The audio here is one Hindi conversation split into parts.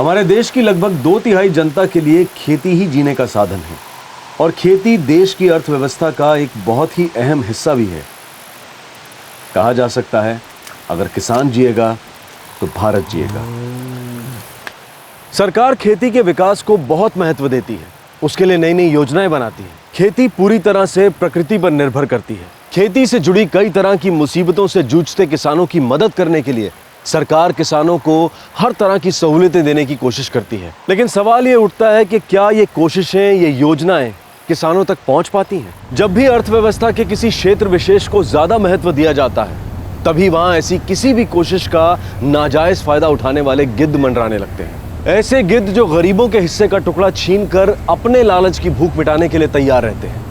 हमारे देश की लगभग 2/3 जनता के लिए खेती ही जीने का साधन है और खेती देश की अर्थव्यवस्था का एक बहुत ही अहम हिस्सा भी है। कहा जा सकता है, अगर किसान जिएगा तो भारत जिएगा। सरकार खेती के विकास को बहुत महत्व देती है, उसके लिए नई नई योजनाएं बनाती है। खेती पूरी तरह से प्रकृति पर निर्भर करती है। खेती से जुड़ी कई तरह की मुसीबतों से जूझते किसानों की मदद करने के लिए सरकार किसानों को हर तरह की सहूलियतें देने की कोशिश करती है। लेकिन सवाल ये उठता है कि क्या ये कोशिशें, ये योजनाएं किसानों तक पहुंच पाती हैं? जब भी अर्थव्यवस्था के किसी क्षेत्र विशेष को ज्यादा महत्व दिया जाता है, तभी वहां ऐसी किसी भी कोशिश का नाजायज फायदा उठाने वाले गिद्ध मंडराने लगते हैं। ऐसे गिद्ध जो गरीबों के हिस्से का टुकड़ा छीनकर अपने लालच की भूख मिटाने के लिए तैयार रहते हैं।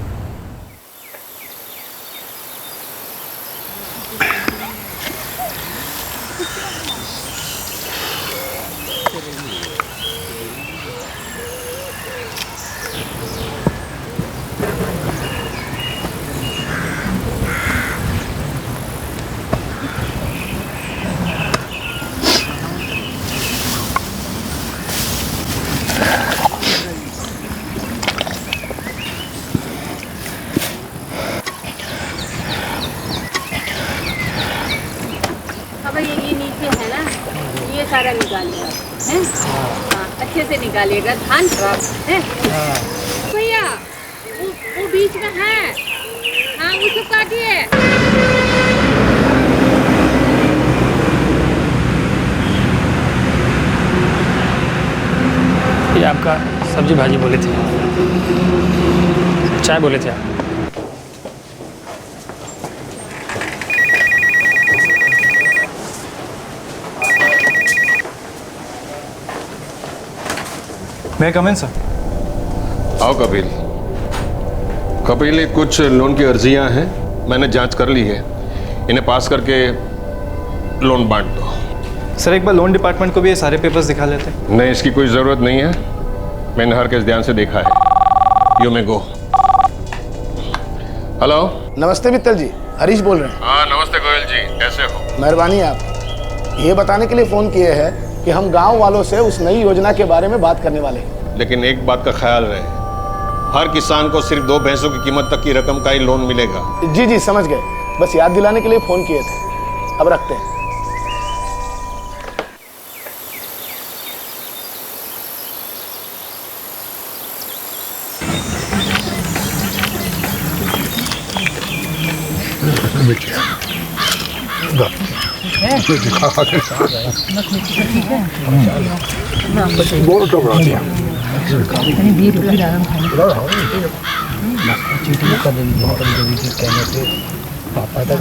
ये नीचे है ना, ये सारा निकालिएगा, हैं? हाँ, अच्छे से निकालिएगा, धान खराब है। भैया वो बीच में है, हाँ उसको काटिए। ये आपका सब्जी भाजी बोले थे, चाय बोले थे आप। मैं कम इन सर। आओ कपिल। कपिल, कुछ लोन की अर्जियां हैं, मैंने जांच कर ली है, इन्हें पास करके लोन बांट दो। सर एक बार लोन डिपार्टमेंट को भी ये सारे पेपर्स दिखा लेते। नहीं, इसकी कोई ज़रूरत नहीं है, मैंने हर केस ध्यान से देखा है। You may go. हेलो। नमस्ते मित्तल जी, हरीश बोल रहे हैं। हाँ नमस्ते गोयल जी, कैसे हो? मेहरबानी आप ये बताने के लिए फ़ोन किए हैं कि हम गांव वालों से उस नई योजना के बारे में बात करने वाले हैं। लेकिन एक बात का ख्याल रहे, हर किसान को सिर्फ 2 भैंसों की कीमत तक की रकम का ही लोन मिलेगा। जी जी समझ गए, बस याद दिलाने के लिए फ़ोन किए थे। अब रखते हैं।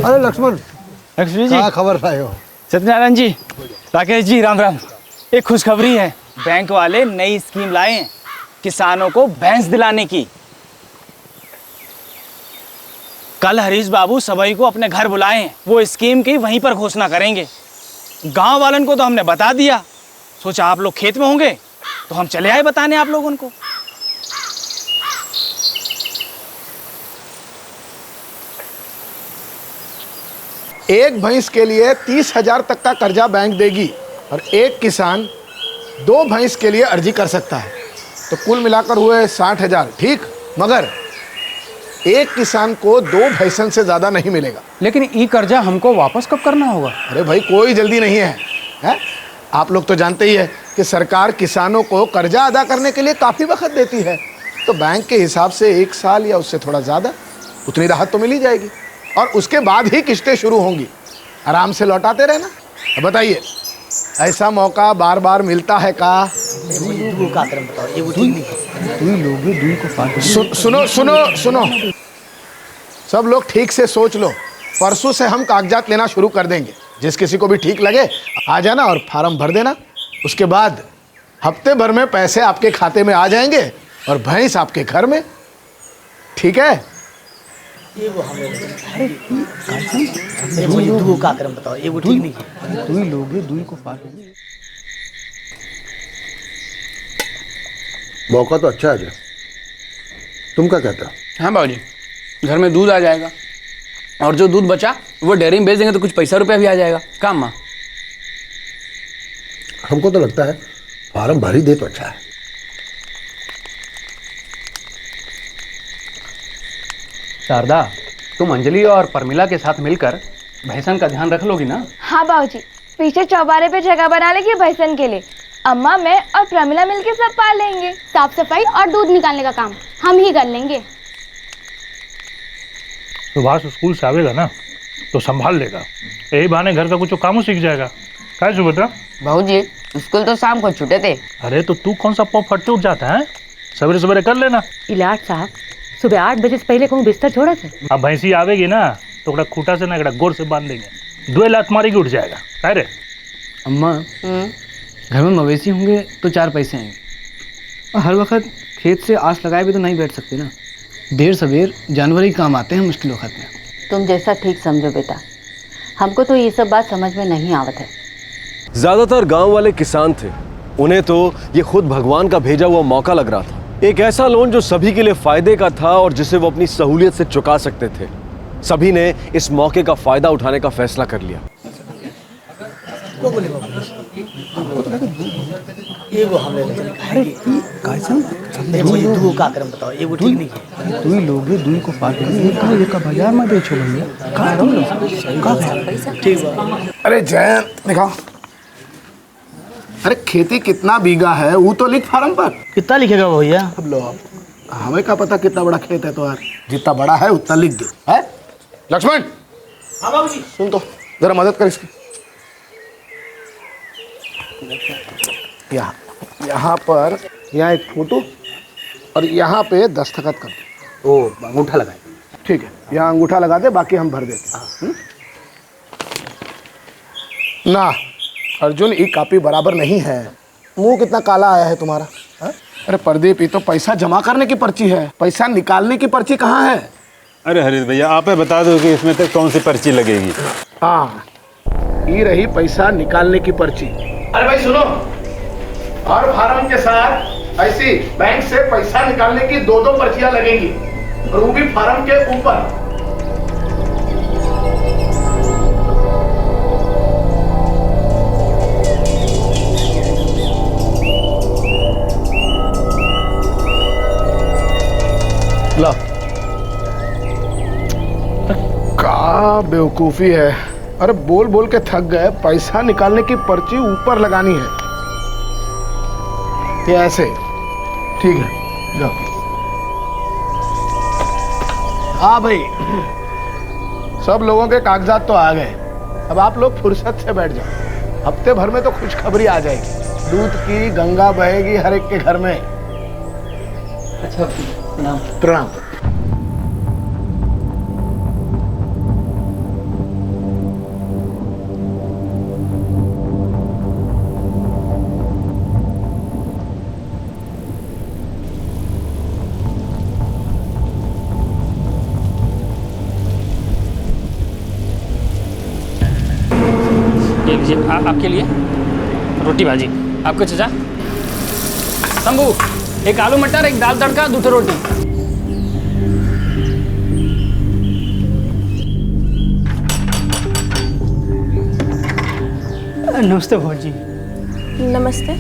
अरे लक्ष्मण जी, क्या खबर लाए हो? सत्यनारायण जी, राकेश जी, राम राम। एक खुशखबरी है, बैंक वाले नई स्कीम लाए हैं किसानों को भैंस दिलाने की। कल हरीश बाबू सभी को अपने घर बुलाए हैं, वो स्कीम की वहीं पर घोषणा करेंगे। गांव वालों को तो हमने बता दिया, सोचा आप लोग खेत में होंगे तो हम चले आए बताने आप लोगों को। एक भैंस के लिए 30,000 तक का कर्जा बैंक देगी और एक किसान 2 भैंस के लिए अर्जी कर सकता है, तो कुल मिलाकर हुए 60,000। ठीक, मगर एक किसान को 2 भैंसन से ज़्यादा नहीं मिलेगा। लेकिन ये कर्जा हमको वापस कब करना होगा? अरे भाई कोई जल्दी नहीं है? आप लोग तो जानते ही है कि सरकार किसानों को कर्जा अदा करने के लिए काफ़ी वक्त देती है, तो बैंक के हिसाब से 1 साल या उससे थोड़ा ज़्यादा उतनी राहत तो मिल ही जाएगी और उसके बाद ही किस्तें शुरू होंगी। आराम से लौटाते रहना। अब बताइए, ऐसा मौका बार बार मिलता है का? सुनो सुनो सुनो, सब लोग ठीक से सोच लो। परसों से हम कागजात लेना शुरू कर देंगे। जिस किसी को भी ठीक लगे आ जाना और फार्म भर देना। उसके बाद हफ्ते भर में पैसे आपके खाते में आ जाएंगे और भैंस आपके घर में। ठीक है? ये वो हमें का करम बताओ, ये वो ठीक नहीं है। दुई लोगे दुई को पार। मौका तो अच्छा है, तुम क्या कहते हो? हाँ बाबूजी, घर में दूध आ जाएगा और जो दूध बचा वो डेयरी में बेच देंगे तो कुछ पैसा रुपया भी आ जाएगा। काम माँ, हमको तो लगता है फॉर्म भर ही दे तो अच्छा है। शारदा, तुम अंजलि और परमिला के साथ मिलकर भैसन का ध्यान रख लोगी ना? हाँ बाबूजी, पीछे चौबारे पे जगह बना लेगी भैसन के लिए। अम्मा, मैं और प्रमिला मिलके सब पाल लेंगे। साफ सफाई और दूध निकालने का काम हम ही कर लेंगे। सुभाष स्कूल से आवेगा ना तो संभाल लेगा, यही बहाने घर का कुछ काम सीख जाएगा। क्या सुभद्रा? भाऊजी, स्कूल तो शाम को छूटे थे। अरे तो तू कौन सा पॉप फटते उठ जाता है? सवेरे सवेरे कर लेना। इलाज साहब, सुबह 8 बजे से पहले कहूँ बिस्तर छोड़ा से। अब भैंसी आवेगी ना तो एकड़ा खूटा से ना एकड़ा गोर से बांध देंगे, 2 लात मारेगी उठ जाएगा। कह रे अम्मा, घर में मवेशी होंगे तो 4 पैसे आएंगे, और हर वक्त खेत से आस लगाए भी तो नहीं बैठ सकते ना। देर सवेर जानवर ही काम आते हैं मुश्किल वक्त में। तुम जैसा ठीक समझो बेटा, हमको तो ये सब बात समझ में नहीं आवत है। ज्यादातर गांव वाले किसान थे, उन्हें तो ये खुद भगवान का भेजा हुआ मौका लग रहा था। एक ऐसा लोन जो सभी के लिए फायदे का था और जिसे वो अपनी सहूलियत से चुका सकते थे। सभी ने इस मौके का फायदा उठाने का फैसला कर लिया। ये वो हमने दू का करम बताओ, ये वो ठीक नहीं है। तू ही लोगे दूध को पाल कर एक बाजार में बेचो भैया। ठीक है। अरे जयंत दिखाओ। अरे खेती कितना बीघा है वो तो लिख फार्म पर। कितना लिखेगा भैया? अब लो, हमें क्या पता कितना बड़ा खेत है तो यार, जितना बड़ा है उतना लिख दो। है लक्ष्मण? हाँ बाबूजी। सुन तो, जरा मदद कर इसकी। यहाँ पर यहाँ एक फोटो और यहाँ पे दस्तखत कर दो। ओ, अंगूठा लगाए। ठीक है, यहाँ अंगूठा लगा दे, बाकी हम भर देते हैं। ना अर्जुन, ये कापी बराबर नहीं है। मुंह कितना काला आया है तुम्हारा। है? अरे प्रदीप, ये तो पैसा जमा करने की पर्ची है, पैसा निकालने की पर्ची कहाँ है? अरे हरीश भैया, आप बता दो कि इसमें तक कौन सी पर्ची लगेगी। हाँ, ये रही पैसा निकालने की पर्ची। अरे भाई सुनो, हर फार्म के साथ ऐसी बैंक से पैसा निकालने की 2-2 पर्चियां लगेंगी, और वो भी फार्म के ऊपर। ला, क्या बेवकूफी है। अरे बोल बोल के थक गए, पैसा निकालने की पर्ची ऊपर लगानी है। ये ऐसे ठीक है, जाओ। हाँ भाई, सब लोगों के कागजात तो आ गए, अब आप लोग फुर्सत से बैठ जाओ। हफ्ते भर में तो खुशखबरी आ जाएगी, दूध की गंगा बहेगी हर एक के घर में। अच्छा, प्रणाम। प्रणाम। आपके लिए रोटी भाजी। आपको चाचा? शंभू, एक आलू मटर, एक दाल तड़का, 2 रोटी। नमस्ते भौजी। नमस्ते।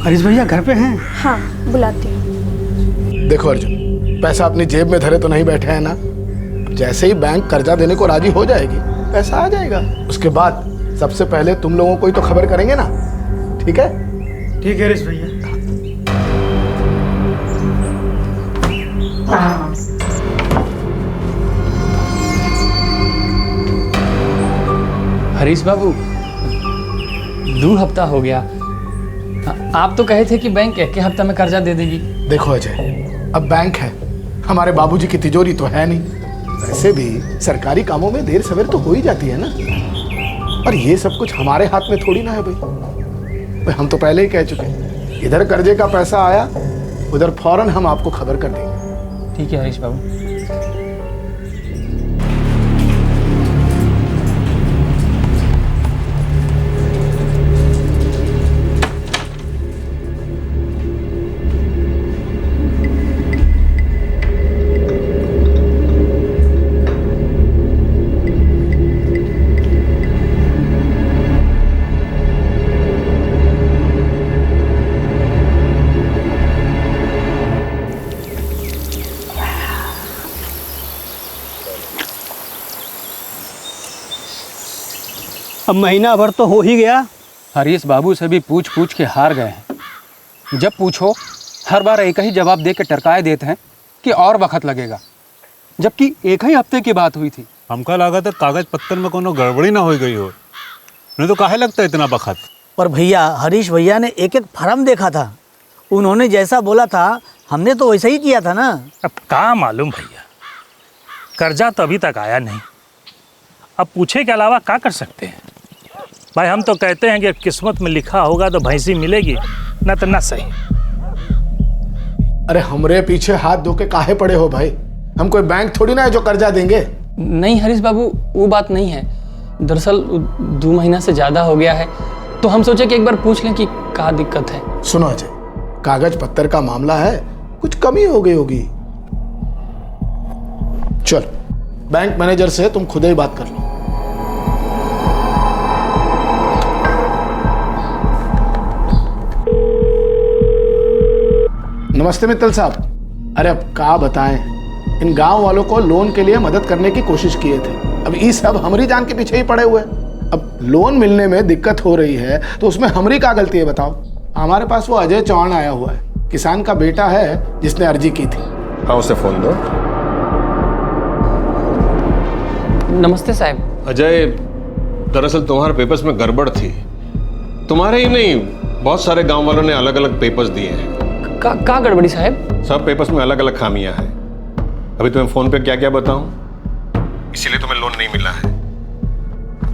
हरीश भैया घर पे हैं? हाँ, बुलाती हूँ। देखो अर्जुन, पैसा अपनी जेब में धरे तो नहीं बैठे हैं ना। जैसे ही बैंक कर्जा देने को राजी हो जाएगी, पैसा आ जाएगा। उसके बाद सबसे पहले तुम लोगों को ही तो खबर करेंगे ना। ठीक है? ठीक है हरीश भैया। हरीश बाबू, 2 हफ्ता हो गया, आप तो कहे थे कि बैंक 1 हफ्ता में कर्जा दे देगी। देखो अजय, अब बैंक है, हमारे बाबूजी की तिजोरी तो है नहीं। वैसे भी सरकारी कामों में देर सवेर तो हो ही जाती है ना, और ये सब कुछ हमारे हाथ में थोड़ी ना है भाई। हम तो पहले ही कह चुके हैं, इधर कर्जे का पैसा आया, उधर फौरन हम आपको खबर कर देंगे। ठीक है हरीश बाबू। अब महीना भर तो हो ही गया। हरीश बाबू से भी पूछ पूछ के हार गए हैं। जब पूछो हर बार एक ही जवाब दे के टरकाए देते हैं कि और वक्त लगेगा, जबकि एक ही हफ्ते की बात हुई थी। हमका लगा था कागज पत्तर में कोनो गड़बड़ी ना हो गई हो, नहीं तो काहे लगता है इतना वक्त। पर भैया हरीश भैया ने एक एक फार्म देखा था, उन्होंने जैसा बोला था हमने तो वैसा ही किया था ना। अब क्या मालूम भैया, कर्जा तो अभी तक आया नहीं। अब पूछे के अलावा क्या कर सकते हैं भाई। हम तो कहते हैं कि किस्मत में लिखा होगा तो भैंसी मिलेगी, न तो ना सही। अरे हमरे पीछे हाथ धो के काहे पड़े हो भाई? हम कोई बैंक थोड़ी ना है जो कर्जा देंगे। नहीं हरीश बाबू, वो बात नहीं है। दरअसल 2 महीना से ज़्यादा हो गया है, तो हम सोचे कि एक बार पूछ लें कि क्या दिक्कत है। सुनो अजय, कागज पत्तर का मामला है, कुछ कमी हो गई होगी। चल बैंक मैनेजर से तुम खुद ही बात कर लो। नमस्ते मित्तल साहब। अरे अब क्या बताएं, इन गांव वालों को लोन के लिए मदद करने की कोशिश किए थे। अब ये सब हमारी जान के पीछे ही पड़े हुए। अब लोन मिलने में दिक्कत हो रही है तो उसमें हमारी क्या गलती है बताओ? हमारे पास वो अजय चौहान आया हुआ है, किसान का बेटा है जिसने अर्जी की थी। हाँ, उसे फोन दो। नमस्ते साहब। अजय, दरअसल तुम्हारे पेपर्स में गड़बड़ थी। तुम्हारे ही नहीं, बहुत सारे गांव वालों ने अलग अलग पेपर्स दिए हैं। का गड़बड़ी साहब? सब पेपर्स में अलग अलग खामियां हैं। अभी तुम्हें फोन पे क्या क्या बताऊं, इसीलिए तुम्हें लोन नहीं मिला है।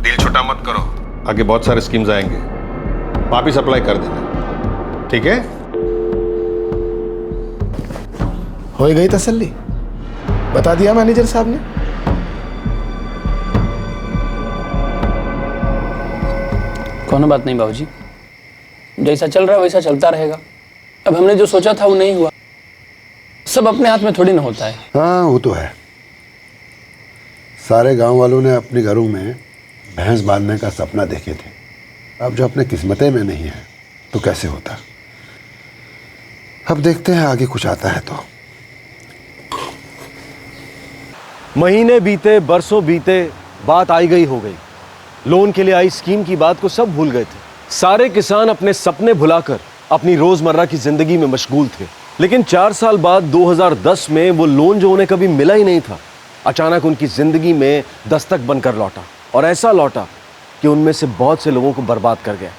दिल छोटा मत करो, आगे बहुत सारे स्कीम्स आएंगे, वापिस अप्लाई कर देना, ठीक है? हो गई तसल्ली? बता दिया मैनेजर साहब ने? कोनो बात नहीं बाबूजी, जैसा चल रहा है वैसा चलता रहेगा। अब हमने जो सोचा था वो नहीं हुआ, सब अपने हाथ में थोड़ी ना होता है। हाँ वो तो है। सारे गांव वालों ने अपने घरों में भैंस बांधने का सपना देखे थे। अब जो अपने किस्मतें में नहीं है तो कैसे होता? अब देखते हैं आगे कुछ आता है तो। महीने बीते, बरसों बीते, बात आई गई हो गई। लोन के लिए आई स्कीम की बात को सब भूल गए थे। सारे किसान अपने सपने भुलाकर अपनी रोजमर्रा की जिंदगी में मशगूल थे। लेकिन 4 साल बाद 2010 में वो लोन जो उन्हें कभी मिला ही नहीं था, अचानक उनकी जिंदगी में दस्तक बनकर लौटा, और ऐसा लौटा कि उनमें से बहुत से लोगों को बर्बाद कर गया।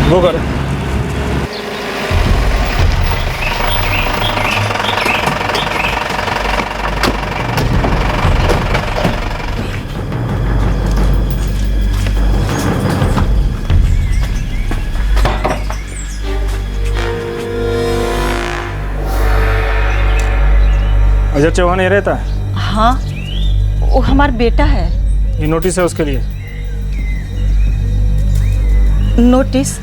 वो कर। अजय चौहान ये रहता है? हाँ, वो हमारा बेटा है। ये नोटिस है उसके लिए। नोटिस?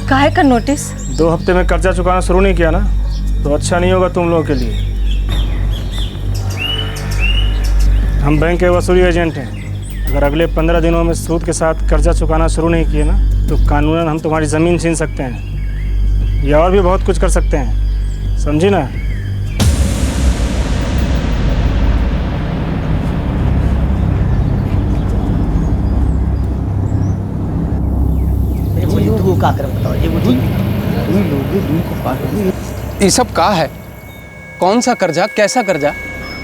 काहे का नोटिस? 2 हफ्ते में कर्जा चुकाना शुरू नहीं किया ना, तो अच्छा नहीं होगा तुम लोगों के लिए। हम बैंक के वसूली एजेंट हैं। अगर अगले 15 दिनों में सूद के साथ कर्जा चुकाना शुरू नहीं किए ना, तो कानूनन हम तुम्हारी ज़मीन छीन सकते हैं या और भी बहुत कुछ कर सकते हैं, समझी ना? ये सब का है? कौन सा कर्जा, कैसा कर्जा?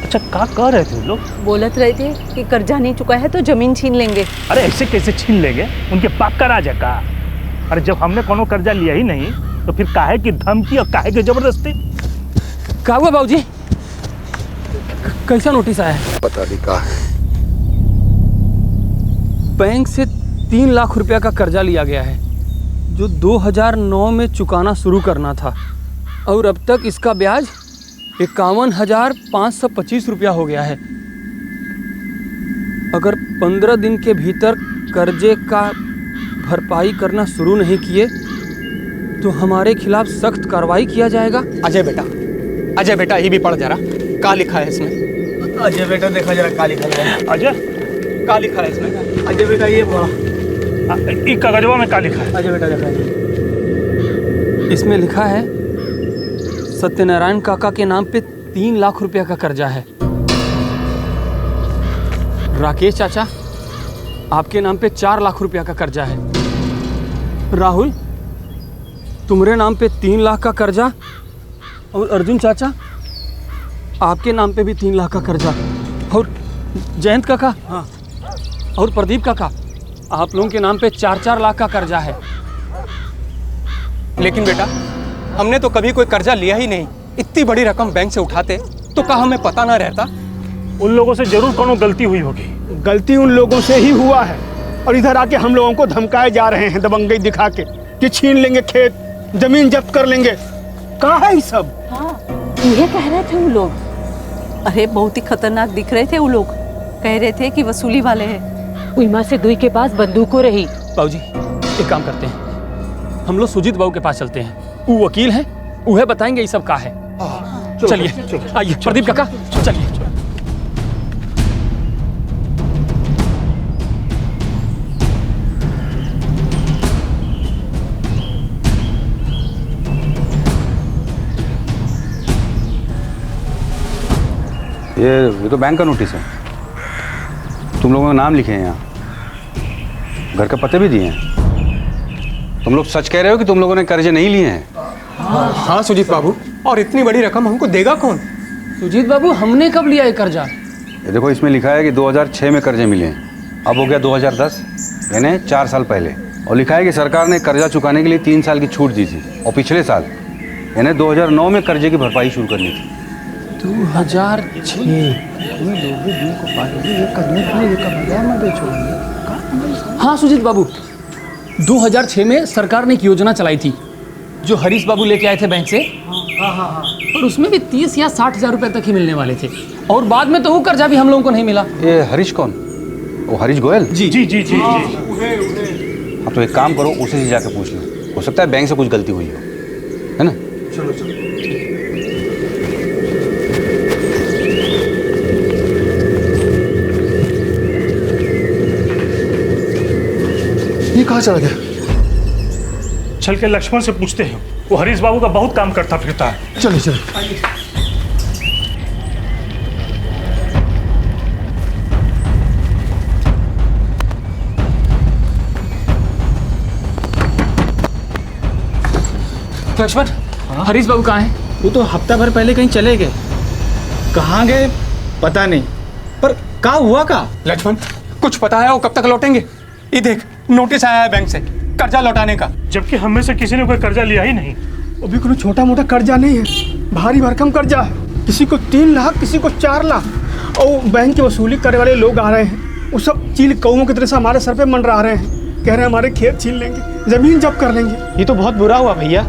अच्छा, का कह रहे थे लोग? बोलत रहे थे कि कर्जा नहीं चुका है तो जमीन छीन लेंगे। अरे ऐसे कैसे छीन लेंगे? उनके पाप का राज है का? अरे जब हमने कोनो कर्जा लिया ही नहीं तो फिर काहे की धमकी और काहे की जबरदस्ती? क्या हुआ बाबूजी? कैसा नोटिस आया है? पता नहीं कहा है। बैंक से 3 लाख रुपया का कर्जा लिया गया है। जो 2009 में चुकाना शुरू करना था और अब तक इसका ब्याज 51,525 रुपया हो गया है। अगर 15 दिन के भीतर कर्जे का भरपाई करना शुरू नहीं किए तो हमारे खिलाफ सख्त कार्रवाई किया जाएगा। अजय बेटा ये भी पढ़ जरा, क्या लिखा है इसमें? अजय बेटा देखा जरा, क्या लिखा है? अजय क्या लिखा है इसमें? अजय बेटा ये एक कागजवा में क्या लिखा है? अजय बेटा देखा है। इसमें लिखा है सत्यनारायण काका के नाम पे 3 लाख रुपया का कर्जा है। राकेश चाचा आपके नाम पे 4 लाख रुपया का कर्जा है। राहुल तुम्हारे नाम पे 3 लाख का कर्जा और अर्जुन चाचा आपके नाम पे भी 3 लाख का कर्जा और जयंत काका हाँ और प्रदीप काका आप लोगों के नाम पे 4-4 लाख का कर्जा है। लेकिन बेटा हमने तो कभी कोई कर्जा लिया ही नहीं। इतनी बड़ी रकम बैंक से उठाते तो क्या हमें पता ना रहता? उन लोगों से जरूर कोनो गलती हुई होगी। गलती उन लोगों से ही हुआ है और इधर आके हम लोगों को धमकाए जा रहे हैं दबंगई दिखा के कि छीन लेंगे खेत, जमीन जब्त कर लेंगे। कहाँ है ये सब? हाँ ये कह रहे थे वो लोग। अरे बहुत ही खतरनाक दिख रहे थे वो लोग। कह रहे थे कि वसूली वाले हैं। उइमा से दुई के पास बंदूकों रही। बाबूजी एक काम करते हैं, हम लोग सुजीत बाबू के पास चलते हैं। वो वकील हैं, वह बताएंगे ये सब क्या है। चलिए आइए प्रदीप काका चलिए। ये तो बैंक का नोटिस है। तुम लोगों का नाम लिखे हैं यहाँ, घर का पते भी दिए हैं। तुम लोग सच कह रहे हो कि तुम लोगों ने कर्जे नहीं लिए हैं? हाँ सुजीत बाबू, और इतनी बड़ी रकम हमको देगा कौन? सुजीत बाबू हमने कब लिया ये कर्जा? ये देखो इसमें लिखा है कि 2006 में कर्जे मिले हैं, अब हो गया 2010 यानी 4 साल पहले। और लिखा है कि सरकार ने कर्जा चुकाने के लिए 3 साल की छूट दी थी और पिछले साल यानी 2009 में कर्जे की भरपाई शुरू करनी थी। 2006 हाँ सुजीत बाबू, 2006 में सरकार ने एक योजना चलाई थी जो हरीश बाबू लेके आए थे बैंक से। और उसमें भी 30 या 60 हजार रुपए तक ही मिलने वाले थे और बाद में तो वो कर्जा भी हम लोगों को नहीं मिला। ये हरीश कौन? वो हरीश गोयल? जी जी जी जी। हाँ तो एक काम करो, उसे से जाके पूछ लो, हो सकता है बैंक से कुछ गलती हुई हो, है ना? चलो चलो। ये कहाँ चला गया? चल के लक्ष्मण से पूछते हैं, वो हरीश बाबू का बहुत काम करता फिरता है। चलो चलो। लक्ष्मण हरीश बाबू कहाँ हैं? वो तो हफ्ता भर पहले कहीं चले गए। कहाँ गए पता नहीं, पर क्या हुआ का? लक्ष्मण कुछ पता है वो कब तक लौटेंगे? ये देख नोटिस आया है बैंक से कर्जा लौटाने का। जबकि हम में से किसी ने कोई कर्जा लिया ही नहीं। अभी कोई छोटा मोटा कर्जा नहीं है, भारी भरकम कर्जा है। किसी को 3 लाख, किसी को 4 लाख। और बैंक की वसूली करने वाले लोग आ रहे हैं, वो सब चील कौओं की तरह से हमारे सर पे मंडरा रहे हैं। कह रहे हैं हमारे खेत छीन लेंगे, जमीन जब्त कर लेंगे। ये तो बहुत बुरा हुआ भैया।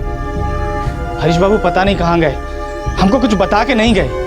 हरीश बाबू पता नहीं कहाँ गए, हमको कुछ बता के नहीं गए।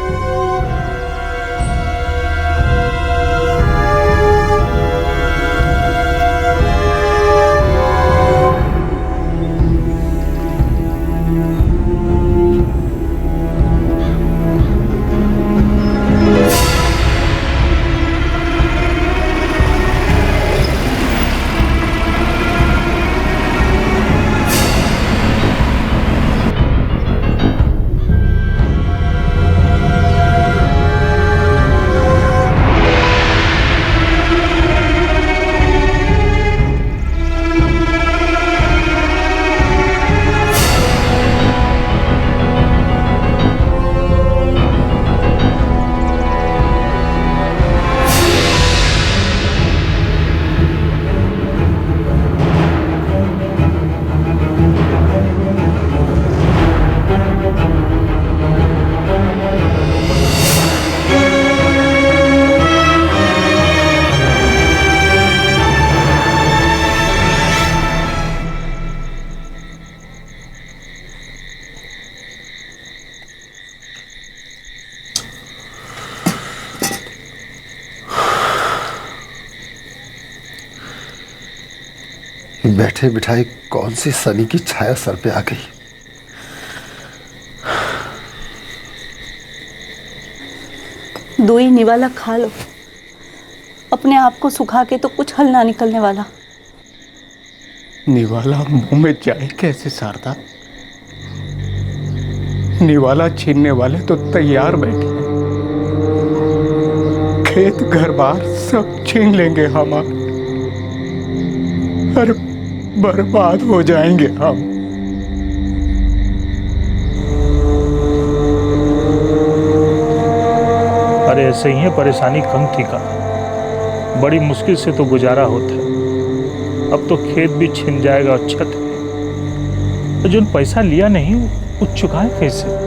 बैठे बिठाए कौन सी शनि की छाया सर पे आ गई। दो ही निवाला खा लो, अपने आप को सुखा के तो कुछ हल ना निकलने वाला। निवाला मुंह में जाए कैसे शारदा? निवाला छीनने वाले तो तैयार बैठे हैं। खेत घर बार सब छीन लेंगे हमारे, और बर्बाद हो जाएंगे हम। अरे ऐसे ही है, परेशानी कम थी का, बड़ी मुश्किल से तो गुजारा होता है। अब तो खेत भी छिन जाएगा और छत भी। तो जो पैसा लिया नहीं वो चुकाए कैसे?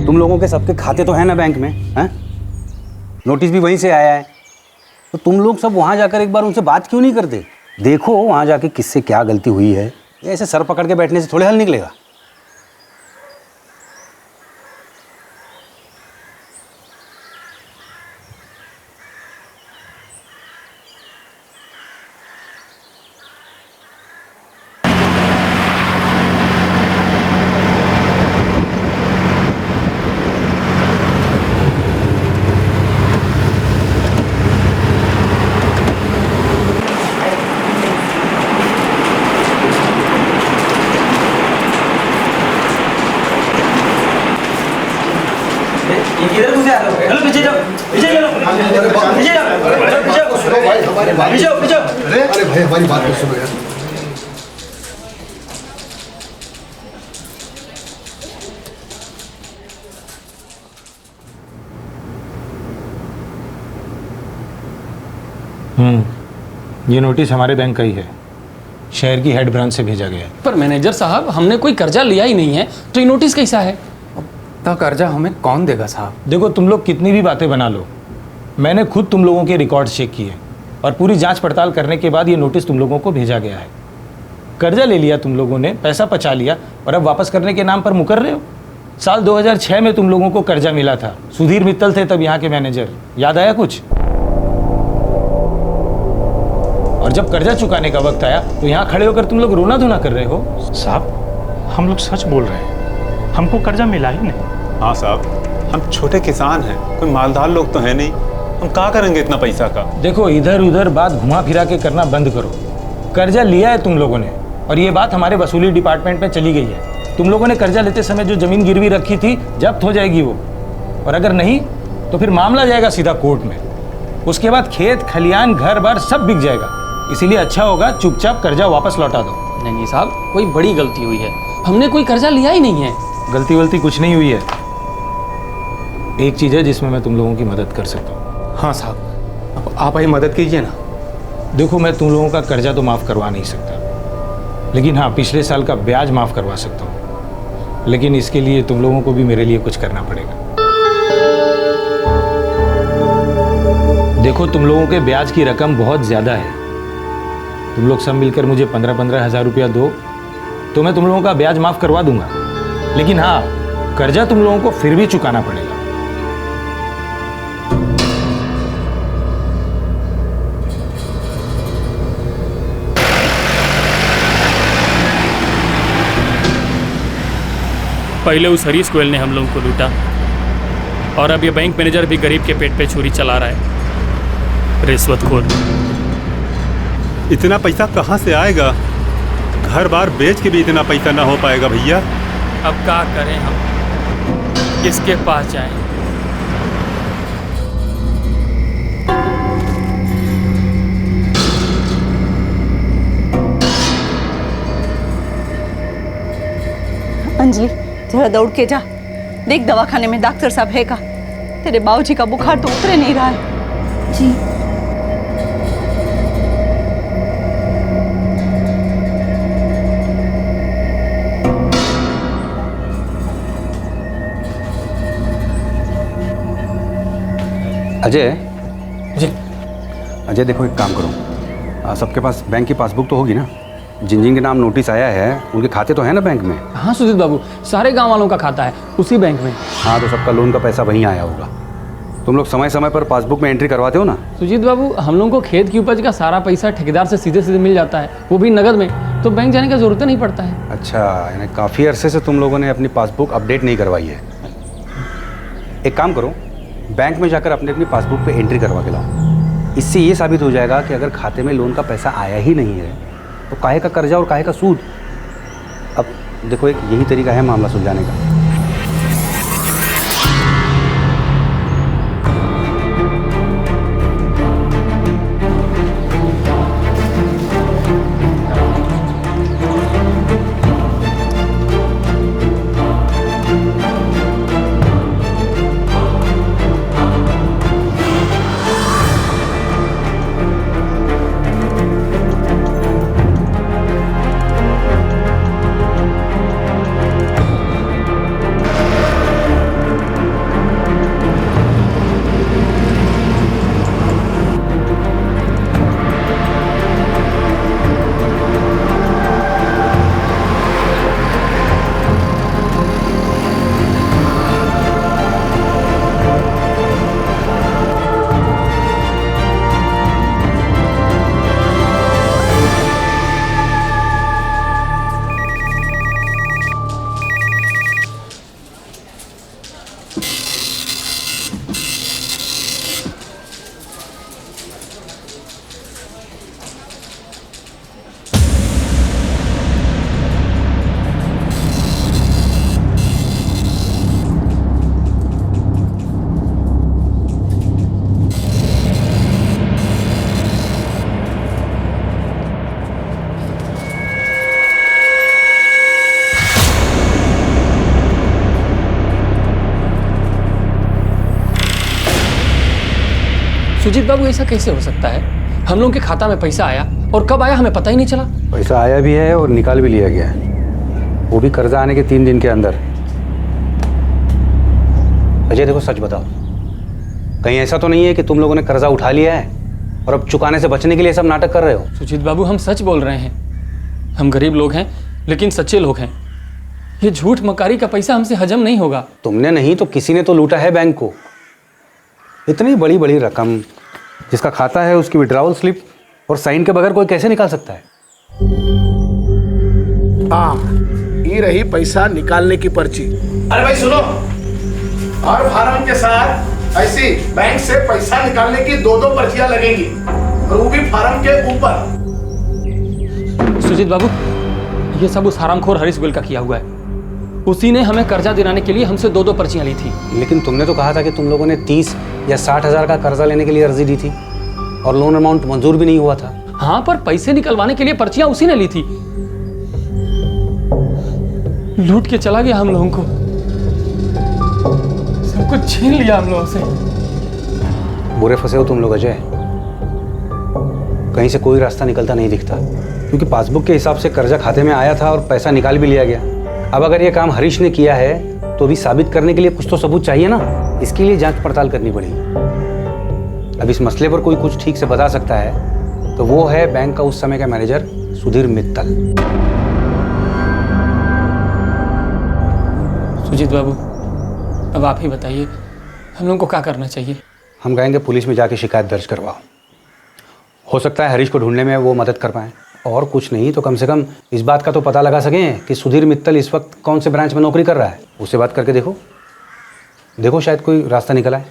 तुम लोगों के सबके खाते तो हैं ना बैंक में, हैं? नोटिस भी वहीं से आया है, तो तुम लोग सब वहाँ जाकर एक बार उनसे बात क्यों नहीं करते? देखो वहाँ जाके किससे क्या गलती हुई है। ऐसे सर पकड़ के बैठने से थोड़े हल निकलेगा। इधर घुसे आ लो, हेलो पीछे जाओ, पीछे चलो, पीछे जाओ, पीछे जाओ, पीछे। अरे भाई हमारी बात तो सुनो यार। ये नोटिस हमारे बैंक का ही है, शहर की हेड ब्रांच से भेजा गया है। पर मैनेजर साहब, हमने कोई कर्जा लिया ही नहीं है, तो ये नोटिस कैसा है? तो कर्जा हमें कौन देगा साहब? देखो तुम लोग कितनी भी बातें बना लो, मैंने खुद तुम लोगों के रिकॉर्ड चेक किए और पूरी जांच पड़ताल करने के बाद ये नोटिस तुम लोगों को भेजा गया है। कर्जा ले लिया तुम लोगों ने, पैसा पचा लिया और अब वापस करने के नाम पर मुकर रहे हो। साल 2006 में तुम लोगों को कर्जा मिला था, सुधीर मित्तल थे तब यहाँ के मैनेजर, याद आया कुछ? और जब कर्जा चुकाने का वक्त आया तो यहाँ खड़े होकर तुम लोग रोना धोना कर रहे हो। साहब हम लोग सच बोल रहे हैं, हमको कर्जा मिला ही नहीं। हाँ साहब, हम छोटे किसान हैं, कोई मालदार लोग तो है नहीं, हम क्या करेंगे इतना पैसा का? देखो इधर उधर बात घुमा फिरा के करना बंद करो। कर्जा लिया है तुम लोगों ने और ये बात हमारे वसूली डिपार्टमेंट में चली गई है। तुम लोगों ने कर्जा लेते समय जो जमीन गिरवी रखी थी जब्त हो जाएगी वो, और अगर नहीं तो फिर मामला जाएगा सीधा कोर्ट में। उसके बाद खेत खलियान घर बार सब बिक जाएगा। इसीलिए अच्छा होगा चुपचाप कर्जा वापस लौटा दो। नहीं साहब, कोई बड़ी गलती हुई है, हमने कोई कर्जा लिया ही नहीं है। गलती वलती कुछ नहीं हुई है। एक चीज़ है जिसमें मैं तुम लोगों की मदद कर सकता हूँ। हाँ साहब, अब आप ही मदद कीजिए ना। देखो मैं तुम लोगों का कर्जा तो माफ़ करवा नहीं सकता, लेकिन हाँ पिछले साल का ब्याज माफ़ करवा सकता हूँ। लेकिन इसके लिए तुम लोगों को भी मेरे लिए कुछ करना पड़ेगा। देखो तुम लोगों के ब्याज की रकम बहुत ज़्यादा है, तुम लोग सब मिलकर मुझे 15-15 हज़ार रुपया दो तो मैं तुम लोगों का ब्याज माफ़ करवा दूंगा। लेकिन हाँ कर्जा तुम लोगों को फिर भी चुकाना पड़ेगा। पहले उस हरीश गोयल ने हम लोगों को लूटा और अब ये बैंक मैनेजर भी गरीब के पेट पे छुरी चला रहा है, रिश्वतखोर। इतना पैसा कहाँ से आएगा? घर बार बेच के भी इतना पैसा ना हो पाएगा भैया। अब क्या करें हम, किसके पास जाएं? अंजलि जरा दौड़ के जा, देख दवाखाने में डॉक्टर साहब है का? तेरे बाबूजी का बुखार तो उतरे नहीं रहा है। जी अजय जी, अजय देखो, एक काम करो, सबके पास बैंक की पासबुक तो होगी ना? जिन जिन के नाम नोटिस आया है उनके खाते तो है ना बैंक में? हाँ सुजीत बाबू, सारे गांव वालों का खाता है उसी बैंक में। हाँ, तो सबका लोन का पैसा वहीं आया होगा। तुम लोग समय समय पर पासबुक में एंट्री करवाते हो ना? सुजीत बाबू, हम लोगों को खेत की उपज का सारा पैसा ठेकेदार से सीधे सीधे मिल जाता है, वो भी नगद में, तो बैंक जाने की जरूरत नहीं पड़ता है। अच्छा, यानी काफ़ी अरसे से तुम लोगों ने अपनी पासबुक अपडेट नहीं करवाई है। एक काम करो, बैंक में जाकर अपनी अपनी पासबुक पे एंट्री करवा के लाओ। इससे ये साबित हो जाएगा कि अगर खाते में लोन का पैसा आया ही नहीं है तो काहे का कर्जा और काहे का सूद। अब देखो, एक यही तरीका है मामला सुलझाने का। सुजीत बाबू, ऐसा कैसे हो सकता है? हम लोगों के खाता में पैसा आया और कब आया हमें पता ही नहीं चला। पैसा आया भी है और निकाल भी लिया गया है, वो भी कर्जा आने के 3 दिन के अंदर। अजय देखो, सच बताओ, कहीं ऐसा तो नहीं है कि तुम लोगों ने कर्जा उठा लिया है और अब चुकाने से बचने के लिए सब नाटक कर रहे हो? सुजीत बाबू, हम सच बोल रहे हैं। हम गरीब लोग हैं लेकिन सच्चे लोग हैं। ये झूठ मकारी का पैसा हमसे हजम नहीं होगा। तुमने नहीं तो किसी ने तो लूटा है बैंक को। इतनी बड़ी बड़ी रकम जिसका खाता है उसकी विड्रॉवल स्लिप और साइन के बगैर कोई कैसे निकाल सकता है? हाँ, ये रही पैसा निकालने की पर्ची। अरे भाई सुनो, हर फार्म के साथ ऐसी बैंक से पैसा निकालने की 2-2 पर्चियां लगेंगी, और वो भी फार्म के ऊपर। सुजीत बाबू, ये सब उस हरामखोर हरीश गोयल का किया हुआ है। उसी ने हमें कर्जा दिलाने के लिए हमसे 2-2 पर्चियां ली थी। लेकिन तुमने तो कहा था कि तुम लोगों ने 30 या 60 हज़ार का कर्जा लेने के लिए अर्जी दी थी और लोन अमाउंट मंजूर भी नहीं हुआ था। हाँ, पर पैसे निकलवाने के लिए पर्चियां उसी ने ली थी। लूट के चला गया हम लोगों को, सब कुछ छीन लिया हम लोगों से। बुरे फंसे हो तुम लोग अजय। कहीं से कोई रास्ता निकलता नहीं दिखता, क्योंकि पासबुक के हिसाब से कर्जा खाते में आया था और पैसा निकाल भी लिया गया। अब अगर ये काम हरीश ने किया है तो भी साबित करने के लिए कुछ तो सबूत चाहिए ना। इसके लिए जांच पड़ताल करनी पड़ेगी। अब इस मसले पर कोई कुछ ठीक से बता सकता है तो वो है बैंक का उस समय का मैनेजर सुधीर मित्तल। सुजीत बाबू, अब आप ही बताइए, हम लोगों को क्या करना चाहिए? हम कहेंगे पुलिस में जाके शिकायत दर्ज करवाओ। हो सकता है हरीश को ढूंढने में वो मदद कर पाएं, और कुछ नहीं तो कम से कम इस बात का तो पता लगा सकें कि सुधीर मित्तल इस वक्त कौन से ब्रांच में नौकरी कर रहा है। उससे बात करके देखो शायद कोई रास्ता निकल आए।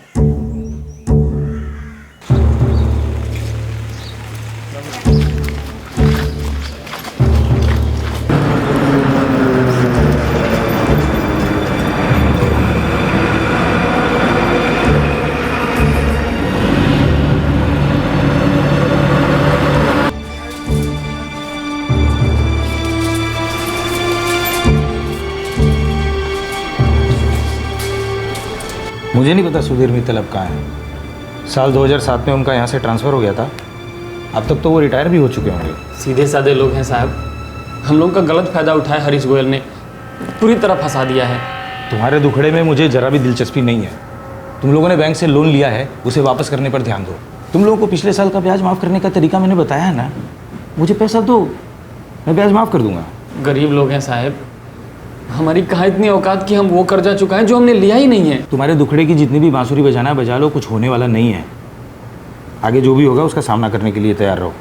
मुझे नहीं पता सुधीर मित्तल अब कहाँ है। साल 2007 में उनका यहाँ से ट्रांसफ़र हो गया था, अब तक तो वो रिटायर भी हो चुके होंगे। सीधे साधे लोग हैं साहब, हम लोगों का गलत फ़ायदा उठाया हरीश गोयल ने, पूरी तरह फंसा दिया है। तुम्हारे दुखड़े में मुझे ज़रा भी दिलचस्पी नहीं है। तुम लोगों ने बैंक से लोन लिया है, उसे वापस करने पर ध्यान दो। तुम लोगों को पिछले साल का ब्याज माफ़ करने का तरीका मैंने बताया है ना। मुझे पैसा दो, मैं ब्याज माफ़ कर दूंगा। गरीब लोग हैं साहब, हमारी कहाँ इतनी औकात कि हम वो कर्जा चुकाएं जो हमने लिया ही नहीं है। तुम्हारे दुखड़े की जितनी भी बांसुरी बजाना है बजा लो, कुछ होने वाला नहीं है। आगे जो भी होगा उसका सामना करने के लिए तैयार रहो।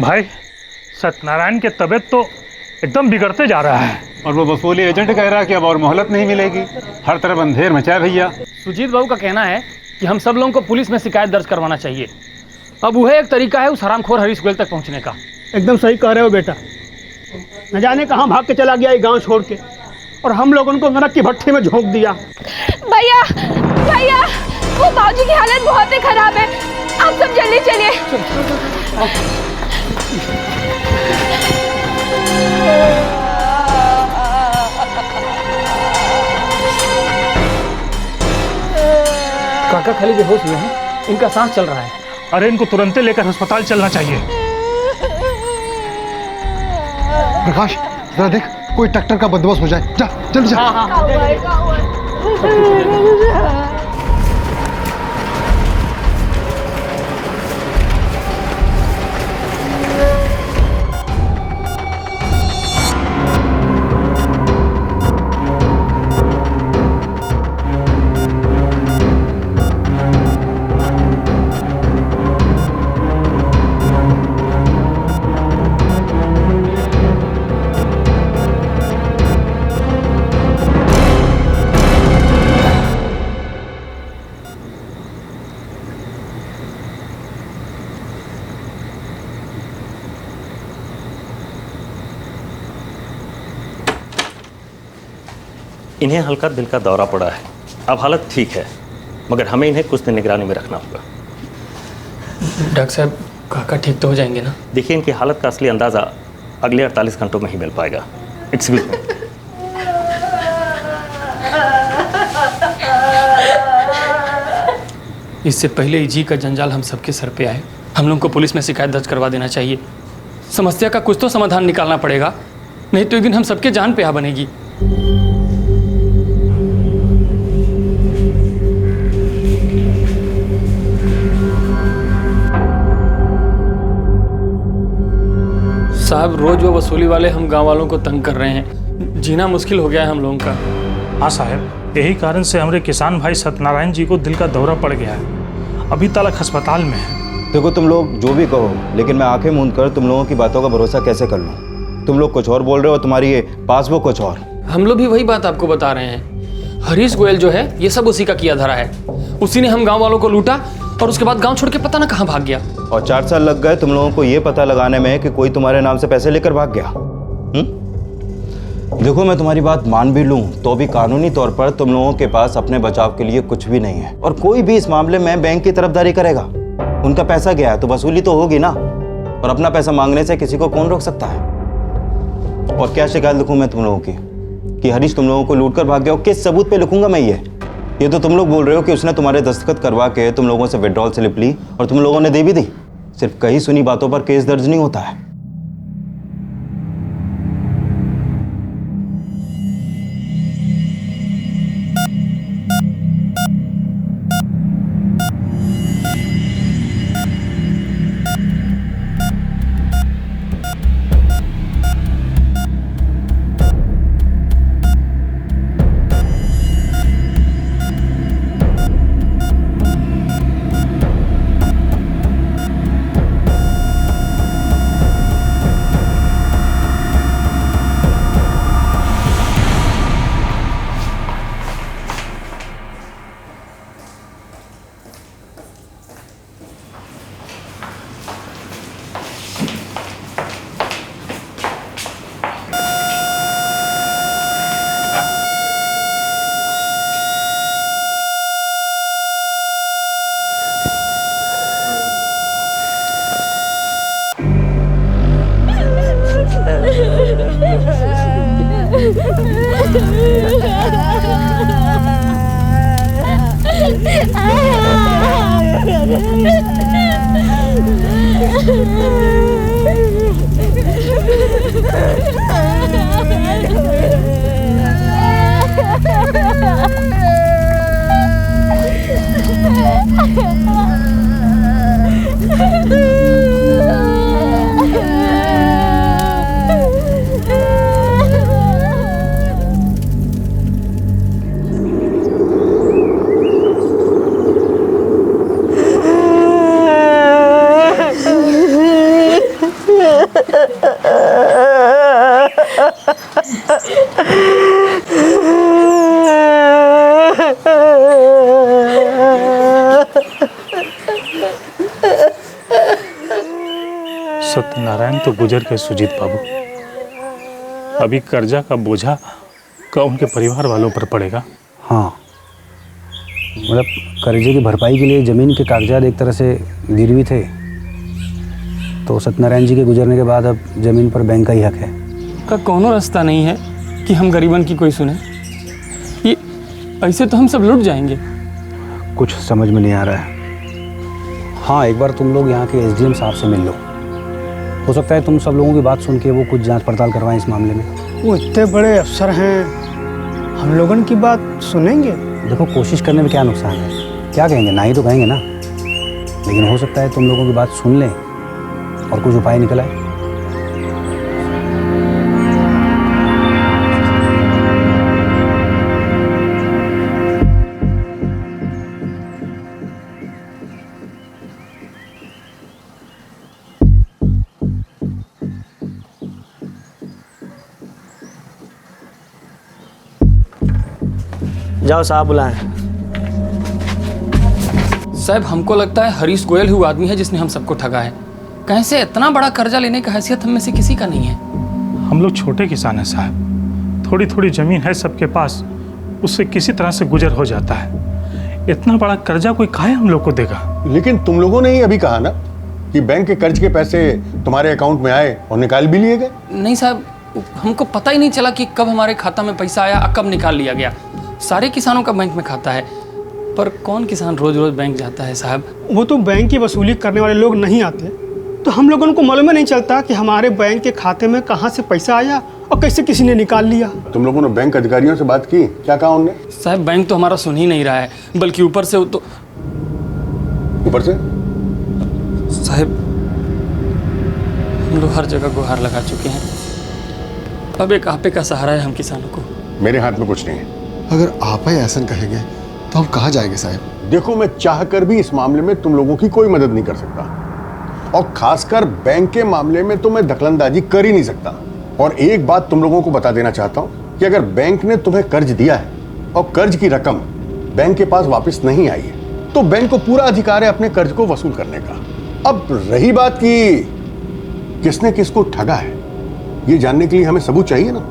भाई सत्यनारायण की तबीयत तो एकदम बिगड़ते जा रहा है। और वो वसूली एजेंट कह रहा है कि अब और मोहलत नहीं मिलेगी। हर तरफ अंधेर मचा है भैया। सुजीत बाबू का कहना है कि हम सब लोगों को पुलिस में शिकायत दर्ज करवाना चाहिए। अब वह एक तरीका है उस हरामखोर हरीश गोयल तक पहुंचने का। एकदम सही कह रहे हो बेटा। न जाने कहाँ भाग के चला गया ये गांव छोड़ के, और हम लोगों को नरक की भट्टी में झोंक दिया। भैया भैया, वो बाबूजी की हालत बहुत ही खराब है, आप सब जल्दी चलिए। काका खाली बेहोश हुए हैं, इनका सांस चल रहा है। अरे इनको तुरंत लेकर अस्पताल चलना चाहिए। प्रकाश जरा देख, कोई ट्रैक्टर का बंदोबस्त हो जाए। जा जल्दी जा। इन्हें हल्का दिल का दौरा पड़ा है। अब हालत ठीक है, मगर हमें इन्हें कुछ दिन निगरानी में रखना होगा। डॉक्टर साहब, काका ठीक तो हो जाएंगे ना? देखिए, इनकी हालत का असली अंदाज़ा अगले 48 घंटों में ही मिल पाएगा। Excuse me. इससे पहले जी का जंजाल हम सबके सर पे आए, हम लोग को पुलिस में शिकायत दर्ज करवा देना चाहिए। समस्या का कुछ तो समाधान निकालना पड़ेगा, नहीं तो एक दिन हम सबके जान पे आ बनेगी। साहब, रोज वो वसूली वाले हम गांव वालों को तंग कर रहे हैं, जीना मुश्किल हो गया है हम लोगों का। हाँ साहब, यही कारण से हमारे किसान भाई सत्यनारायण जी को दिल का दौरा पड़ गया है, अभी तक अस्पताल में है। देखो, तुम लोग जो भी कहो, लेकिन मैं आंखें मूंद कर तुम लोगों की बातों का भरोसा कैसे कर लूँ? तुम लोग कुछ और बोल रहे हो, तुम्हारी ये पासबुक कुछ और। हम लोग भी वही बात आपको बता रहे हैं। हरीश गोयल जो है ये सब उसी का किया धरा है। उसी ने हम गाँव वालों को लूटा और उसके बाद गाँव छोड़ के पता ना कहाँ भाग गया। और 4 साल लग गए तुम लोगों को ये पता लगाने में कि कोई तुम्हारे नाम से पैसे लेकर भाग गया। देखो, मैं तुम्हारी बात मान भी लूं तो भी कानूनी तौर पर तुम लोगों के पास अपने बचाव के लिए कुछ भी नहीं है, और कोई भी इस मामले में बैंक की तरफदारी करेगा। उनका पैसा गया है तो वसूली तो होगी ना, और अपना पैसा मांगने से किसी को कौन रोक सकता है? और क्या शिकायत लिखूं मैं तुम लोगों की कि हरीश तुम लोगों को लूट कर भाग गया? किस सबूत पे लिखूंगा मैं ये तो तुम लोग बोल रहे हो कि उसने तुम्हारे दस्तखत करवा के तुम लोगों से विड्रॉल स्लिप ली और तुम लोगों ने दे भी दी। सिर्फ कहीं सुनी बातों पर केस दर्ज नहीं होता है। सत्यनारायण तो गुजर गए सुजीत बाबू, अभी कर्जा का बोझा का उनके परिवार वालों पर पड़ेगा। हाँ, मतलब कर्जे की भरपाई के लिए ज़मीन के कागजात एक तरह से गिरवी थे, तो सत्यनारायण जी के गुजरने के बाद अब ज़मीन पर बैंक का ही हक है। का कोनो रास्ता नहीं है कि हम गरीबन की कोई सुने? ये ऐसे तो हम सब लुट जाएंगे। कुछ समझ में नहीं आ रहा है। हाँ, एक बार तुम लोग यहाँ के एसडीएम साहब से मिल लो, हो सकता है तुम सब लोगों की बात सुन के वो कुछ जांच पड़ताल करवाएं इस मामले में। वो इतने बड़े अफसर हैं, हम लोगों की बात सुनेंगे? देखो, कोशिश करने में क्या नुकसान है, क्या कहेंगे, ना ही तो कहेंगे ना, लेकिन हो सकता है तुम लोगों की बात सुन लें और कुछ उपाय निकल आए। जाओ साहब बुलाएं। साहब, हमको लगता है हरीश गोयल ही वो आदमी है जिसने हम सबको ठगा है। कैसे इतना बड़ा कर्जा लेने का हैसियत हम में से किसी का नहीं है। हम लोग छोटे किसान हैं साहब, थोड़ी थोड़ी जमीन है सबके पास, उससे किसी तरह से गुजर हो जाता है। इतना बड़ा कर्जा कोई काहे हम लोग को देगा? लेकिन तुम लोगों ने ही अभी कहा ना कि बैंक के कर्ज के पैसे तुम्हारे अकाउंट में आए और निकाल भी लिए गए। नहीं साहब, हमको पता ही नहीं चला कि कब हमारे खाता में पैसा आया और कब निकाल लिया गया। सारे किसानों का बैंक में खाता है, पर कौन किसान रोज रोज बैंक जाता है साहब? वो तो बैंक की वसूली करने वाले लोग नहीं आते, तो हम लोगों को मालूम ही नहीं चलता कि हमारे बैंक के खाते में कहाँ से पैसा आया और कैसे किसी ने निकाल लिया। तुम लोगों ने बैंक अधिकारियों से बात की? क्या कहा उन्होंने? साहब, बैंक तो हमारा सुन ही नहीं रहा है, बल्कि ऊपर से तो ऊपर से साहब, हम लोग हर जगह गुहार लगा चुके हैं। अब एक आपे का सहारा है हम किसानों को। मेरे हाथ में कुछ नहीं है। अगर आप ही ऐसा कहेंगे तो हम कहाँ जाएंगे साहब? देखो, मैं चाहकर भी इस मामले में तुम लोगों की कोई मदद नहीं कर सकता, और खासकर बैंक के मामले में तो मैं दखलंदाजी कर ही नहीं सकता। और एक बात तुम लोगों को बता देना चाहता हूं कि अगर बैंक ने तुम्हें कर्ज दिया है और कर्ज की रकम बैंक के पास वापस नहीं आई है, तो बैंक को पूरा अधिकार है अपने कर्ज को वसूल करने का। अब रही बात कि किसने किसको ठगा है, ये जानने के लिए हमें सबूत चाहिए ना,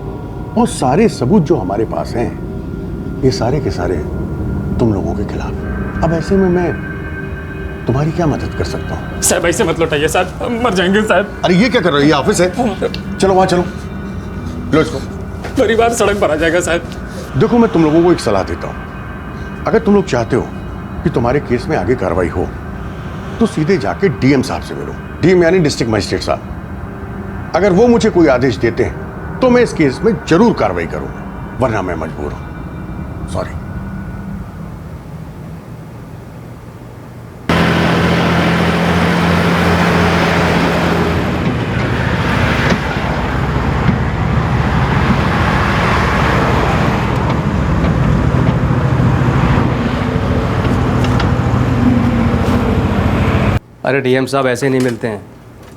और सारे सबूत जो हमारे पास हैं ये सारे के सारे तुम लोगों के खिलाफ। अब ऐसे में मैं तुम्हारी क्या मदद कर सकता हूँ? साहब, ऐसे मत लौटाइए साहब, हम मर जाएंगे साहब। अरे ये क्या कर रहे हो? ये ऑफिस है, चलो वहां चलो, लो इसको। परिवार सड़क पर आ जाएगा साहब। देखो, मैं तुम लोगों को एक सलाह देता हूँ, अगर तुम लोग चाहते हो कि तुम्हारे केस में आगे कार्रवाई हो, तो सीधे जाके डीएम साहब से मिलो। डीएम यानी डिस्ट्रिक्ट मजिस्ट्रेट साहब। अगर वो मुझे कोई आदेश देते हैं तो मैं इस केस में जरूर कार्रवाई करूंगा, वरना मैं मजबूर हूं। सॉरी। अरे डीएम साहब ऐसे नहीं मिलते हैं,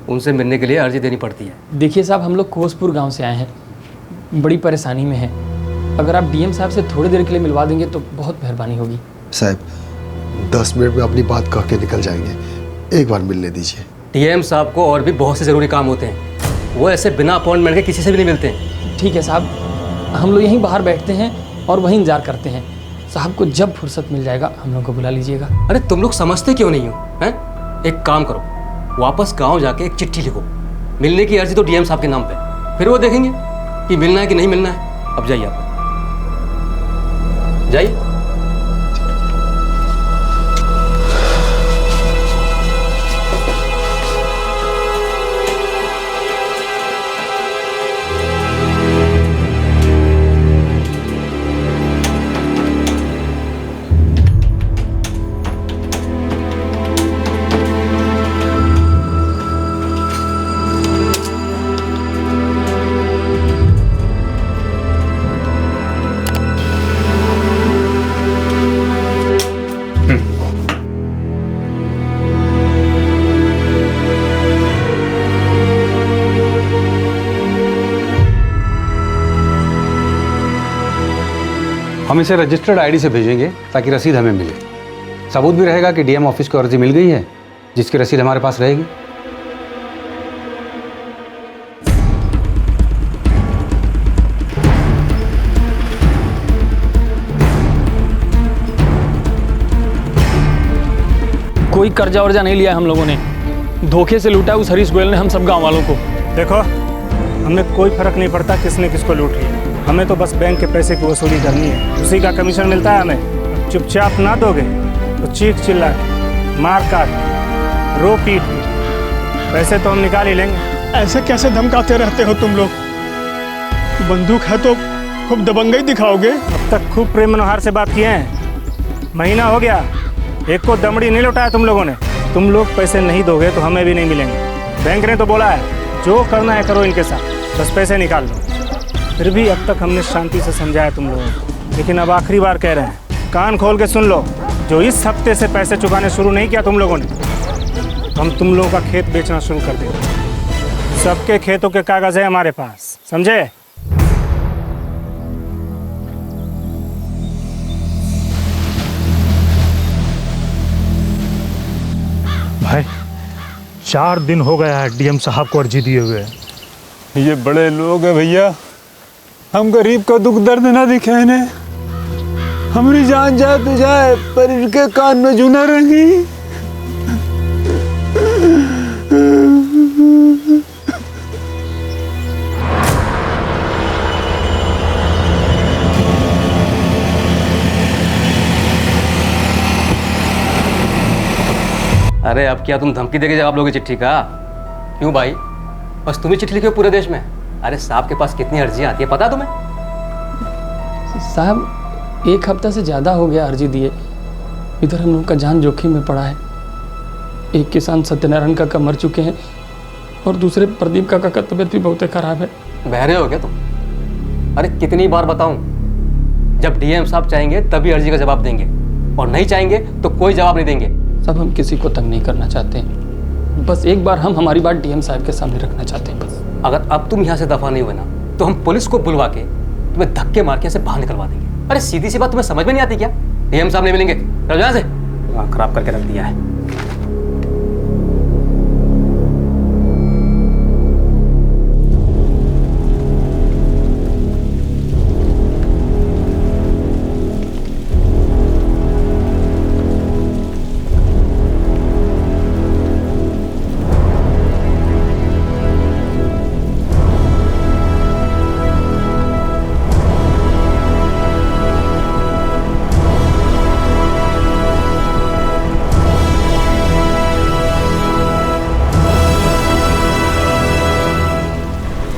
उनसे मिलने के लिए अर्जी देनी पड़ती है। देखिए साहब, हम लोग कोसपुर गांव से आए हैं, बड़ी परेशानी में है। अगर आप डीएम साहब से थोड़ी देर के लिए मिलवा देंगे तो बहुत मेहरबानी होगी। साहब 10 मिनट में अपनी बात कह के निकल जाएंगे, एक बार मिलने दीजिए। डीएम साहब को और भी बहुत से ज़रूरी काम होते हैं, वो ऐसे बिना अपॉइंटमेंट के किसी से भी नहीं मिलते हैं। ठीक है साहब, हम लोग यहीं बाहर बैठते हैं और वहीं इंतजार करते हैं। साहब को जब फुर्सत मिल जाएगा हम लोग को बुला लीजिएगा। अरे तुम लोग समझते क्यों नहीं हो? हैं? एक काम करो, वापस गाँव जाके एक चिट्ठी लिखो, मिलने की अर्जी तो डीएम साहब के नाम पे, फिर वो देखेंगे कि मिलना है कि नहीं मिलना है। अब जाइए आप, जाइए। हम इसे रजिस्टर्ड आईडी से भेजेंगे ताकि रसीद हमें मिले। सबूत भी रहेगा कि डीएम ऑफिस को अर्जी मिल गई है, जिसकी रसीद हमारे पास रहेगी। कोई कर्जा वर्जा नहीं लिया हम लोगों ने, धोखे से लूटा उस हरीश गोयल ने हम सब गांव वालों को। देखो, हमें कोई फर्क नहीं पड़ता किसने किसको लूट लिया, हमें तो बस बैंक के पैसे की वसूली करनी है, उसी का कमीशन मिलता है हमें। चुपचाप ना दोगे तो चीख चिल्ला के, मार काट, रो पीट के पैसे तो हम निकाल ही लेंगे। ऐसे कैसे धमकाते रहते हो तुम लोग? बंदूक है तो खूब दबंगई दिखाओगे। अब तक खूब प्रेम मनोहार से बात किए हैं, महीना हो गया, एक को दमड़ी नहीं लौटाया तुम लोगों ने। तुम लोग पैसे नहीं दोगे तो हमें भी नहीं मिलेंगे। बैंक ने तो बोला है जो करना है करो इनके साथ, बस पैसे निकाल दो। फिर भी अब तक हमने शांति से समझाया तुम लोगों को, लेकिन अब आखिरी बार कह रहे हैं, कान खोल के सुन लो। जो इस हफ्ते से पैसे चुकाने शुरू नहीं किया तुम लोगों ने, हम तुम लोगों का खेत बेचना शुरू कर देंगे। सबके खेतों के कागज है हमारे पास, समझे? भाई 4 दिन हो गया है डीएम साहब को अर्जी दिए हुए। ये बड़े लोग हैं भैया, हम गरीब का दुख दर्द ना दिखे इन्हें। हमारी जान जाए तो जाए, पर इनके कान में जू न रहेंगी। अरे अब क्या तुम धमकी देके जवाब लोगे चिट्ठी का? क्यों भाई, बस तुम ही चिट्ठी लिखे हो पूरे देश में? अरे साहब के पास कितनी अर्जियां आती है पता तुम्हें? साहब 1 हफ्ता से ज़्यादा हो गया अर्जी दिए, इधर हम लोग का जान जोखिम में पड़ा है। एक किसान सत्यनारायण काका मर चुके हैं और दूसरे प्रदीप काका का तबीयत भी बहुत खराब है। बहरे हो क्या तुम? अरे कितनी बार बताऊं, जब डीएम साहब चाहेंगे तभी अर्जी का जवाब देंगे, और नहीं चाहेंगे तो कोई जवाब नहीं देंगे। सब हम किसी को तंग नहीं करना चाहते हैं, बस एक बार हम हमारी बात डीएम साहब के सामने रखना चाहते हैं बस। अगर अब तुम यहाँ से दफा नहीं हुए ना तो हम पुलिस को बुलवा के तुम्हें धक्के मार के से बाहर निकलवा देंगे। अरे सीधी सी बात तुम्हें समझ में नहीं आती क्या? डीएम साहब नहीं मिलेंगे, चलो यहाँ से। दिमाग खराब करके रख दिया है।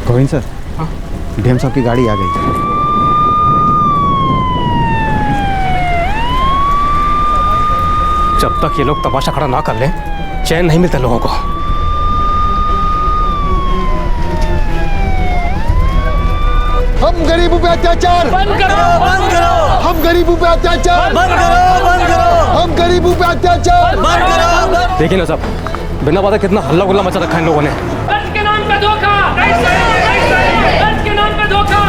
गोविंद सर, डीएम साहब की गाड़ी आ गई। जब तक ये लोग तमाशा खड़ा ना कर ले, चैन नहीं मिलता लोगों को। हम गरीबों पे अत्याचार बंद करो, बंद करो। हम गरीबों पे अत्याचार बंद करो, बंद करो। हम गरीबों पे अत्याचार बंद करो। देखिए ना साहब, बिना बात कितना हल्ला गुल्ला मचा रखा है इन लोगों ने। कर्ज के नाम पे धोखा, कर्ज के नाम पे धोखा।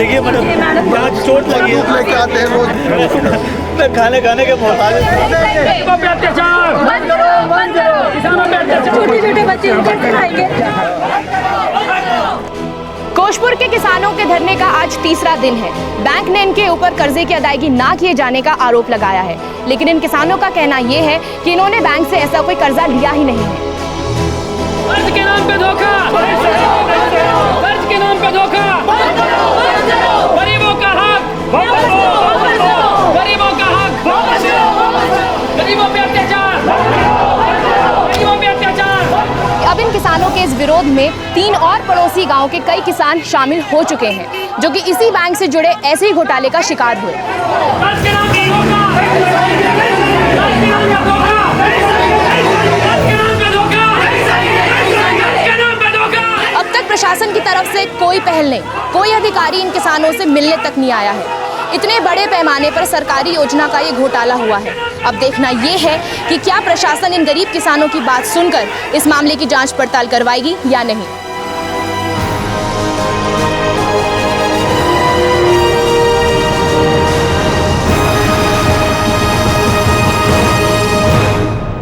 देखिए मैडम, यहाँ चोट लगी है। लेके आते हैं वो मैं खाने के मोहताज हूँ। छोटे छोटे बच्चे कैसे खाएंगे? कोशपुर के किसानों के धरने का आज तीसरा दिन है। बैंक ने इनके ऊपर कर्जे की अदायगी ना किए जाने का आरोप लगाया है, लेकिन इन किसानों का कहना यह है कि इन्होंने बैंक से ऐसा कोई कर्जा लिया ही नहीं है। कर्ज के नाम पे धोखा, कर्ज के नाम पे धोखा, गरीबों का हक, गरीबों का हक, गरीबों पे अत्याचार, गरीबों पे अत्याचार। अब इन किसानों के इस विरोध में 3 और पड़ोसी गांव के कई किसान शामिल हो चुके हैं, जो कि इसी बैंक से जुड़े ऐसे ही घोटाले का शिकार हुए। अब तक प्रशासन की तरफ से कोई पहल नहीं, कोई अधिकारी इन किसानों से मिलने तक नहीं आया है। इतने बड़े पैमाने पर सरकारी योजना का ये घोटाला हुआ है। अब देखना ये है कि क्या प्रशासन इन गरीब किसानों की बात सुनकर इस मामले की जांच पड़ताल करवाएगी या नहीं।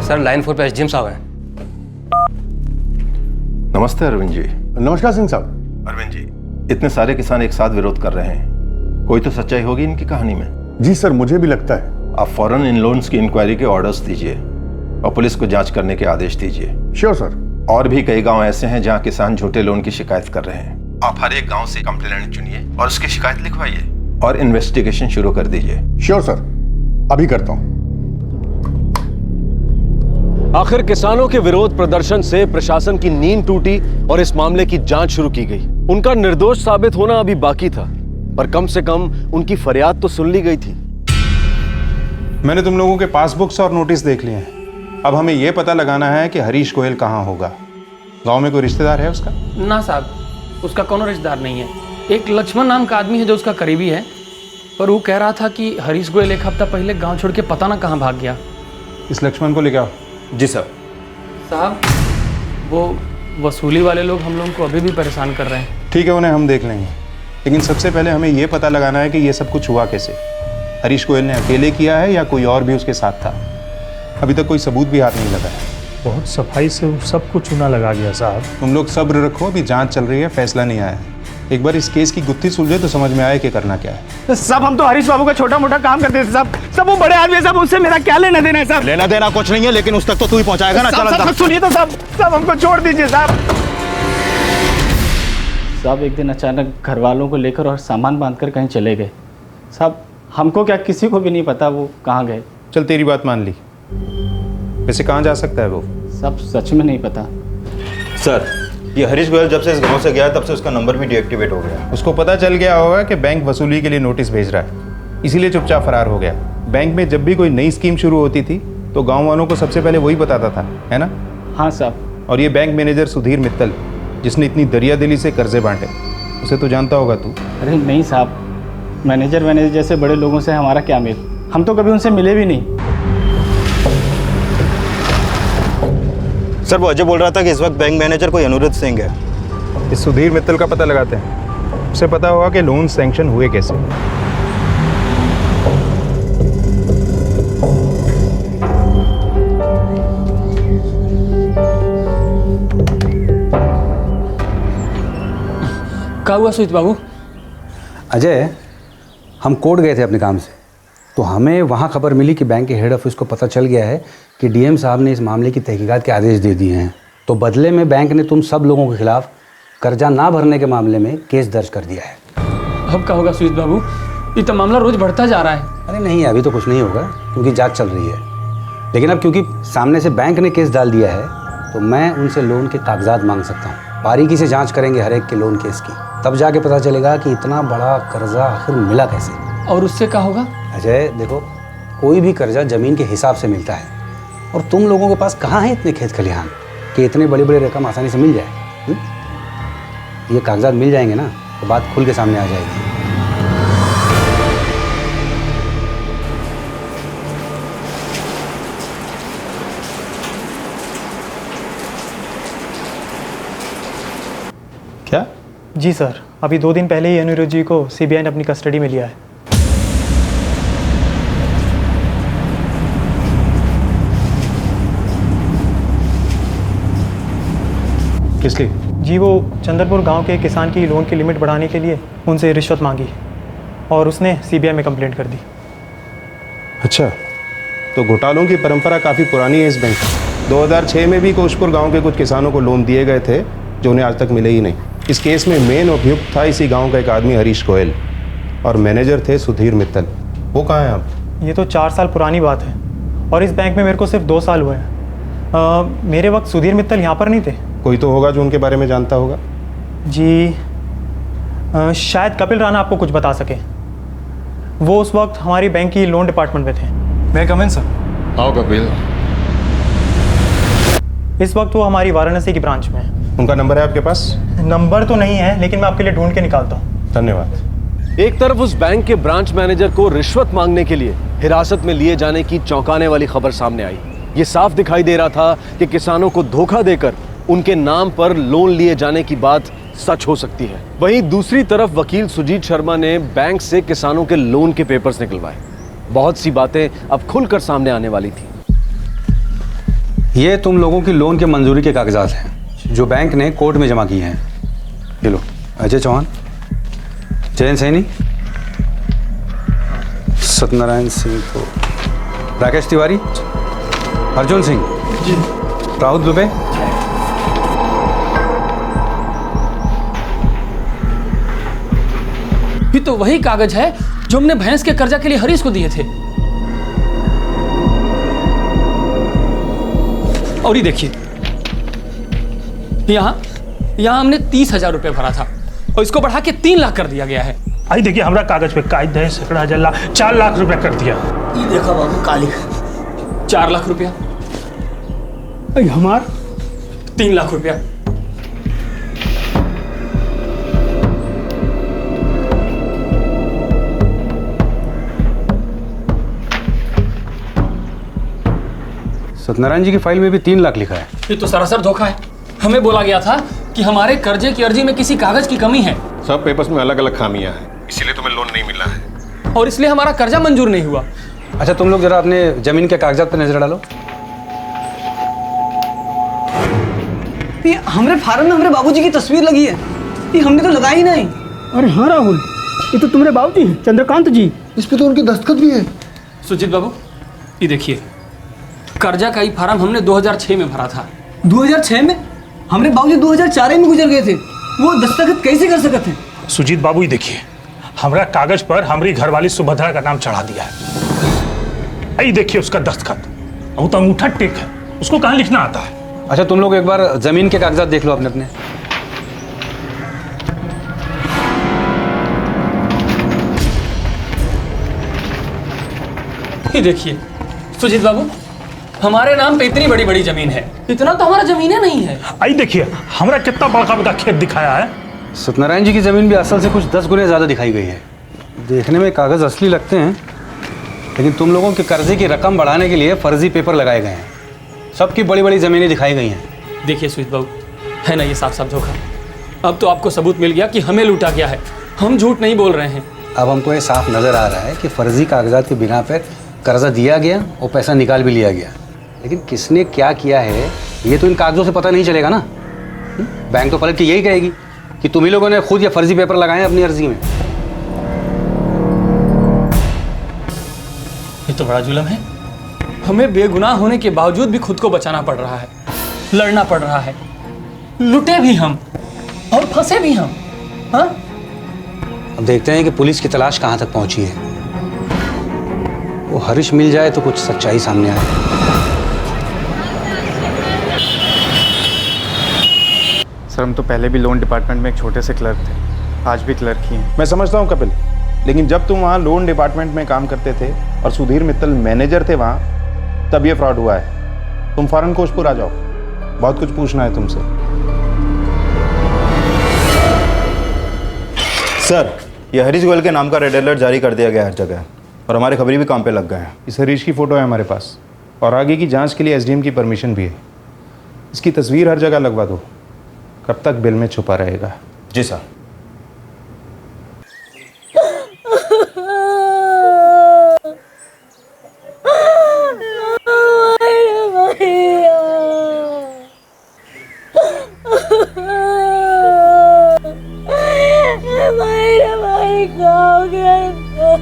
सर लाइन 4 पे एसडीएम साहब हैं। नमस्ते अरविंद जी। नमस्कार सिंह साहब। अरविंद जी, इतने सारे किसान एक साथ विरोध कर रहे हैं, कोई तो सच्चाई होगी इनकी कहानी में। जी सर, मुझे भी लगता है। आप फौरन इन लोन्स की इंक्वायरी के ऑर्डर्स दीजिए और पुलिस को जांच करने के आदेश दीजिए। Sure sir. और भी कई गांव ऐसे हैं जहां किसान झूठे लोन की शिकायत कर रहे हैं। आप हर एक गांव से कंप्लेंट चुनिए और उसकी शिकायत लिखवाइए और इन्वेस्टिगेशन शुरू कर दीजिए। श्योर सर, अभी करता हूँ। आखिर किसानों के विरोध प्रदर्शन से प्रशासन की नींद टूटी और इस मामले की जांच शुरू की गई। उनका निर्दोष साबित होना अभी बाकी था, पर कम से कम उनकी फरियाद तो सुन ली गई थी। मैंने तुम लोगों के पासबुक्स और नोटिस देख लिए हैं। अब हमें यह पता लगाना है कि हरीश गोयल कहाँ होगा। गांव में कोई रिश्तेदार है उसका? ना साहब, उसका कोनो रिश्तेदार नहीं है। एक लक्ष्मण नाम का आदमी है जो उसका करीबी है, पर वो कह रहा था कि हरीश गोयल एक हफ्ता पहले गांव छोड़ के पता ना कहाँ भाग गया। इस लक्ष्मण को लेके आओ। जी सर। साहब, वो वसूली वाले लोग हम लोगों को अभी भी परेशान कर रहे हैं। ठीक है, उन्हें हम देख लेंगे, लेकिन सबसे पहले हमें यह पता लगाना है कि यह सब कुछ हुआ कैसे। हरीश गोयल ने अकेले किया है या कोई और भी उसके साथ था? अभी तक कोई सबूत भी हाथ नहीं लगा है। बहुत सफाई से सब कुछ चूना लगा गया साहब। तुम लोग सब्र रखो, अभी जांच चल रही है, फैसला नहीं आया है। एक बार इस केस की गुत्थी सुलझे तो समझ में आए कि करना क्या है। साहब, हम तो हरीश बाबू का छोटा मोटा काम करते थे साहब। सब वो बड़े आदमी है साहब, उससे मेरा क्या लेना देना है साहब? लेना देना कुछ नहीं है, लेकिन उस तक तो तू ही पहुंचाएगा ना। चल सुनिए तो साहब, साहब हमको छोड़ दीजिए साहब। साहब एक दिन अचानक घर वालों को लेकर और सामान बांधकर कहीं चले गए। साहब हमको क्या, किसी को भी नहीं पता वो कहाँ गए। चल तेरी बात मान ली, वैसे कहाँ जा सकता है वो? सब सच में नहीं पता सर। ये हरीश गोयल जब से इस गांव से गया तब से उसका नंबर भी डीएक्टिवेट हो गया। उसको पता चल गया होगा कि बैंक वसूली के लिए नोटिस भेज रहा है, इसीलिए चुपचाप फरार हो गया। बैंक में जब भी कोई नई स्कीम शुरू होती थी तो गांव वालों को सबसे पहले वही बताता था, है ना? हाँ साहब। और ये बैंक मैनेजर सुधीर मित्तल, जिसने इतनी दरियादिली से कर्जे बांटे, उसे तो जानता होगा तू। अरे नहीं साहब, मैनेजर जैसे बड़े लोगों से हमारा क्या मेल, हम तो कभी उनसे मिले भी नहीं। सर वो अजय बोल रहा था कि इस वक्त बैंक मैनेजर कोई अनुरुद्ध सिंह है। इस सुधीर मित्तल का पता लगाते हैं, उसे पता होगा कि लोन सैंक्शन हुए कैसे। क्या हुआ सुजीत बाबू? अजय, हम कोर्ट गए थे अपने काम से, तो हमें वहाँ खबर मिली कि बैंक के हेड ऑफिस को पता चल गया है कि डीएम साहब ने इस मामले की तहकीकात के आदेश दे दिए हैं। तो बदले में बैंक ने तुम सब लोगों के खिलाफ कर्जा ना भरने के मामले में केस दर्ज कर दिया है। अब क्या होगा सुजीत बाबू? ये तो मामला रोज बढ़ता जा रहा है। अरे नहीं, अभी तो कुछ नहीं होगा क्योंकि जांच चल रही है। लेकिन अब क्योंकि सामने से बैंक ने केस डाल दिया है तो मैं उनसे लोन के कागजात मांग सकता हूँ। बारीकी से जाँच करेंगे हर एक के लोन केस की, तब जाके पता चलेगा कि इतना बड़ा कर्जा आखिर मिला कैसे। और उससे क्या होगा? अजय देखो, कोई भी कर्जा ज़मीन के हिसाब से मिलता है, और तुम लोगों के पास कहाँ है इतने खेत खलिहान कि इतने बड़ी बड़ी रकम आसानी से मिल जाए। ये कागजात मिल जाएंगे ना तो बात खुल के सामने आ जाएगी। क्या जी सर, अभी 2 दिन पहले ही अनिरुद्ध जी को सीबीआई ने अपनी कस्टडी में लिया है। किस लिए? जी वो चंद्रपुर गांव के किसान की लोन की लिमिट बढ़ाने के लिए उनसे रिश्वत मांगी और उसने सीबीआई में कंप्लेंट कर दी। अच्छा, तो घोटालों की परंपरा काफ़ी पुरानी है इस बैंक की। 2006 में भी कोशपुर गांव के कुछ किसानों को लोन दिए गए थे जो उन्हें आज तक मिले ही नहीं। इस केस में मेन अभियुक्त था इसी गांव का एक आदमी हरीश गोयल और मैनेजर थे सुधीर मित्तल। वो कहाँ हैं आप? ये तो 4 साल पुरानी बात है और इस बैंक में मेरे को सिर्फ 2 साल हुए हैं। मेरे वक्त सुधीर मित्तल यहाँ पर नहीं थे। कोई तो होगा जो उनके बारे में जानता होगा। जी शायद कपिल राणा आपको कुछ बता सके। वो उस वक्त हमारी बैंक की लोन डिपार्टमेंट में थे। मैं कम इन सर। आओ कपिल। इस वक्त वो हमारी वाराणसी की ब्रांच में है। उनका नंबर है आपके पास? नंबर तो नहीं है, लेकिन मैं आपके लिए ढूंढ के निकालता हूँ। धन्यवाद। एक तरफ उस बैंक के ब्रांच मैनेजर को रिश्वत मांगने के लिए हिरासत में लिए जाने की चौंकाने वाली खबर सामने आई। ये साफ दिखाई दे रहा था कि किसानों को धोखा देकर उनके नाम पर लोन लिए जाने की बात सच हो सकती है। वहीं दूसरी तरफ वकील सुजीत शर्मा ने बैंक से किसानों के लोन के पेपर्स निकलवाए। बहुत सी बातें अब खुलकर सामने आने वाली थी। ये तुम लोगों की लोन के मंजूरी के कागजात हैं जो बैंक ने कोर्ट में जमा किए हैं। ये लो, अजय चौहान, जयंत सैनी, सत्यनारायण सिंह, तो राकेश तिवारी, अर्जुन सिंह, राहुल दुबे, ये तो वही कागज है जो हमने भैंस के कर्जा के लिए हरीश को दिए थे। और ये देखिए, यहाँ हमने 30,000 रुपये भरा था और इसको बढ़ा के 3 लाख कर दिया गया है। आई देखिए, हमारा कागज पे कायद है 4 लाख रुपया कर दिया। ये देखो बाबू काली 4 लाख रुपया, हमार 3 लाख रुपया। सत्यनारायण जी की फाइल में भी 3 लाख लिखा है। ये तो सरासर धोखा है। हमें बोला गया था कि हमारे कर्जे की अर्जी में किसी कागज की कमी है। सब पेपर्स में अलग अलग खामियां हैं, इसीलिए तुम्हें लोन नहीं मिला है और इसलिए हमारा कर्जा मंजूर नहीं हुआ। अच्छा, तुम लोग जरा अपने जमीन के कागजात पर नजर डालो। ये हमारे फार्म में हमारे बाबूजी की तस्वीर लगी है, ये हमने तो लगाई नहीं। अरे हाँ राहुल, ये तो तुम्हारे बाबूजी हैं, चंद्रकांत जी। इस पे तो उनके दस्तखत भी है। सुजीत बाबू, ये देखिए, कर्जा का ही फार्म हमने 2006 में भरा था। 2006 में? हमारे बाबूजी 2004 में गुजर गए थे, वो दस्तखत कैसे कर सकते थे? सुजीत बाबू, ये देखिए, हमारा कागज पर हमारी घरवाली सुभद्रा का नाम चढ़ा दिया है। आई देखिए उसका दस्तखत, वो तो अंगूठा टेक है, उसको कहाँ लिखना आता है? अच्छा, तुम लोग एक बार जमीन के कागजात देख लो अपने अपने। ये देखिए सुजीत बाबू, हमारे नाम पे इतनी बड़ी बड़ी जमीन है, इतना तो हमारा जमीन है नहीं है। आई देखिए, हमारा कितना बड़ा बड़ा खेत दिखाया है। सत्यनारायण जी की जमीन भी असल से कुछ 10 गुने ज़्यादा दिखाई गई है। देखने में कागज़ असली लगते हैं, लेकिन तुम लोगों के कर्जे की रकम बढ़ाने के लिए फर्जी पेपर लगाए गए हैं। सबकी बड़ी बड़ी ज़मीनें दिखाई गई हैं। देखिए सुजीत बाबू, है ना ये साफ साफ धोखा। अब तो आपको सबूत मिल गया कि हमें लूटा गया है, हम झूठ नहीं बोल रहे हैं। अब हमको ये साफ नज़र आ रहा है कि फर्जी कागजात के बिना पर कर्जा दिया गया और पैसा निकाल भी लिया गया, लेकिन किसने क्या किया है ये तो इन कागजों से पता नहीं चलेगा ना। बैंक तो पलट के यही कहेगी कि तुम ही लोगों ने खुद ये फर्जी पेपर लगाए अपनी अर्जी में। ये तो बड़ा जुल्म है। हमें बेगुनाह होने के बावजूद भी खुद को बचाना पड़ रहा है, लड़ना पड़ रहा है। लुटे भी हम और फंसे भी हम। हाँ, अब देखते हैं कि पुलिस की तलाश कहाँ तक पहुंची है। वो हरीश मिल जाए तो कुछ सच्चाई सामने आए। सर, हम तो पहले भी लोन डिपार्टमेंट में एक छोटे से क्लर्क थे, आज भी क्लर्क ही हैं। मैं समझता हूँ कपिल, लेकिन जब तुम वहाँ लोन डिपार्टमेंट में काम करते थे और सुधीर मित्तल मैनेजर थे वहाँ, तब ये फ्रॉड हुआ है। तुम फौरन कोशपुर आ जाओ, बहुत कुछ पूछना है तुमसे। सर, ये हरीश गोयल के नाम का रेड अलर्ट जारी कर दिया गया हर जगह और हमारे खबरी भी काम पे लग गए हैं। इस हरीश की फ़ोटो है हमारे पास और आगे की जांच के लिए एसडीएम की परमिशन भी है। इसकी तस्वीर हर जगह लगवा दो, कब तक बिल में छुपा रहेगा। जी सर। गया इनको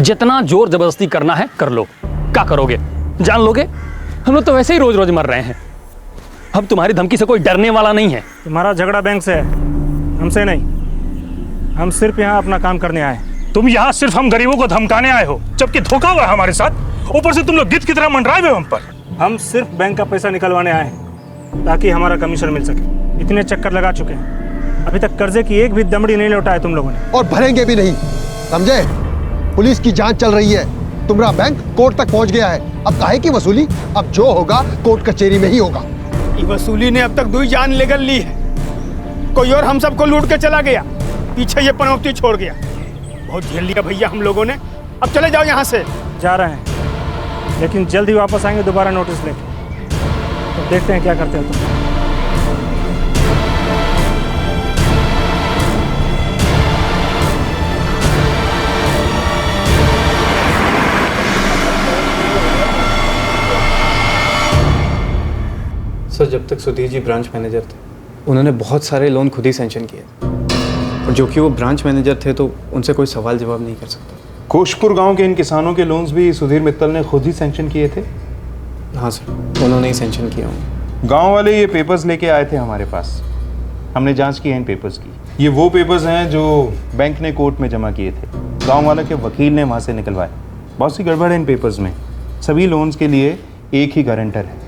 जितना जोर जबरदस्ती करना है कर लो। क्या करोगे? जान लोगे? हम लोग तो वैसे ही रोज रोज मर रहे हैं। अब तुम्हारी धमकी से कोई डरने वाला नहीं है। तुम्हारा झगड़ा बैंक से है, हमसे नहीं। हम सिर्फ यहाँ अपना काम करने आए। तुम यहाँ सिर्फ हम गरीबों को धमकाने आए हो, जबकि धोखा हुआ है हमारे साथ। ऊपर से तुम लोग गिद्ध की तरह मंडराए हुए हम पर। हम सिर्फ बैंक का पैसा निकलवाने आए हैं ताकि हमारा कमीशन मिल सके। इतने चक्कर लगा चुके हैं, अभी तक कर्जे की एक भी दमड़ी नहीं लौटाए तुम लोगों ने। और भरेंगे भी नहीं, समझे? पुलिस की जांच चल रही है, तुम्हारा बैंक कोर्ट तक पहुंच गया है। अब काहे की वसूली? अब जो होगा कोर्ट कचहरी में ही होगा। ये वसूली ने अब तक 2 जान लेकर ली है। कोई और हम सबको लूट के चला गया, पीछे ये पनौती छोड़ गया। बहुत झेल लिया भैया हम लोगों ने, अब चले जाओ यहाँ से। जा रहे हैं, लेकिन जल्द ही वापस आएंगे दोबारा नोटिस लेके। तो देखते हैं क्या करते हो तुम। सर, जब तक सुधीर जी ब्रांच मैनेजर थे उन्होंने बहुत सारे लोन खुद ही सेंक्शन किए, और जो कि वो ब्रांच मैनेजर थे तो उनसे कोई सवाल जवाब नहीं कर सकता। कोशपुर गांव के इन किसानों के लोन्स भी सुधीर मित्तल ने खुद ही सेंक्शन किए थे? हाँ सर, उन्होंने ही सेंक्शन किया होंगे। गांव वाले ये पेपर्स लेके आए थे हमारे पास, हमने जांच की है इन पेपर्स की। ये वो पेपर्स हैं जो बैंक ने कोर्ट में जमा किए थे, गाँव वालों के वकील ने वहाँ से निकलवाए। बहुत सी गड़बड़ है इन पेपर्स में। सभी लोन्स के लिए एक ही गारंटर है,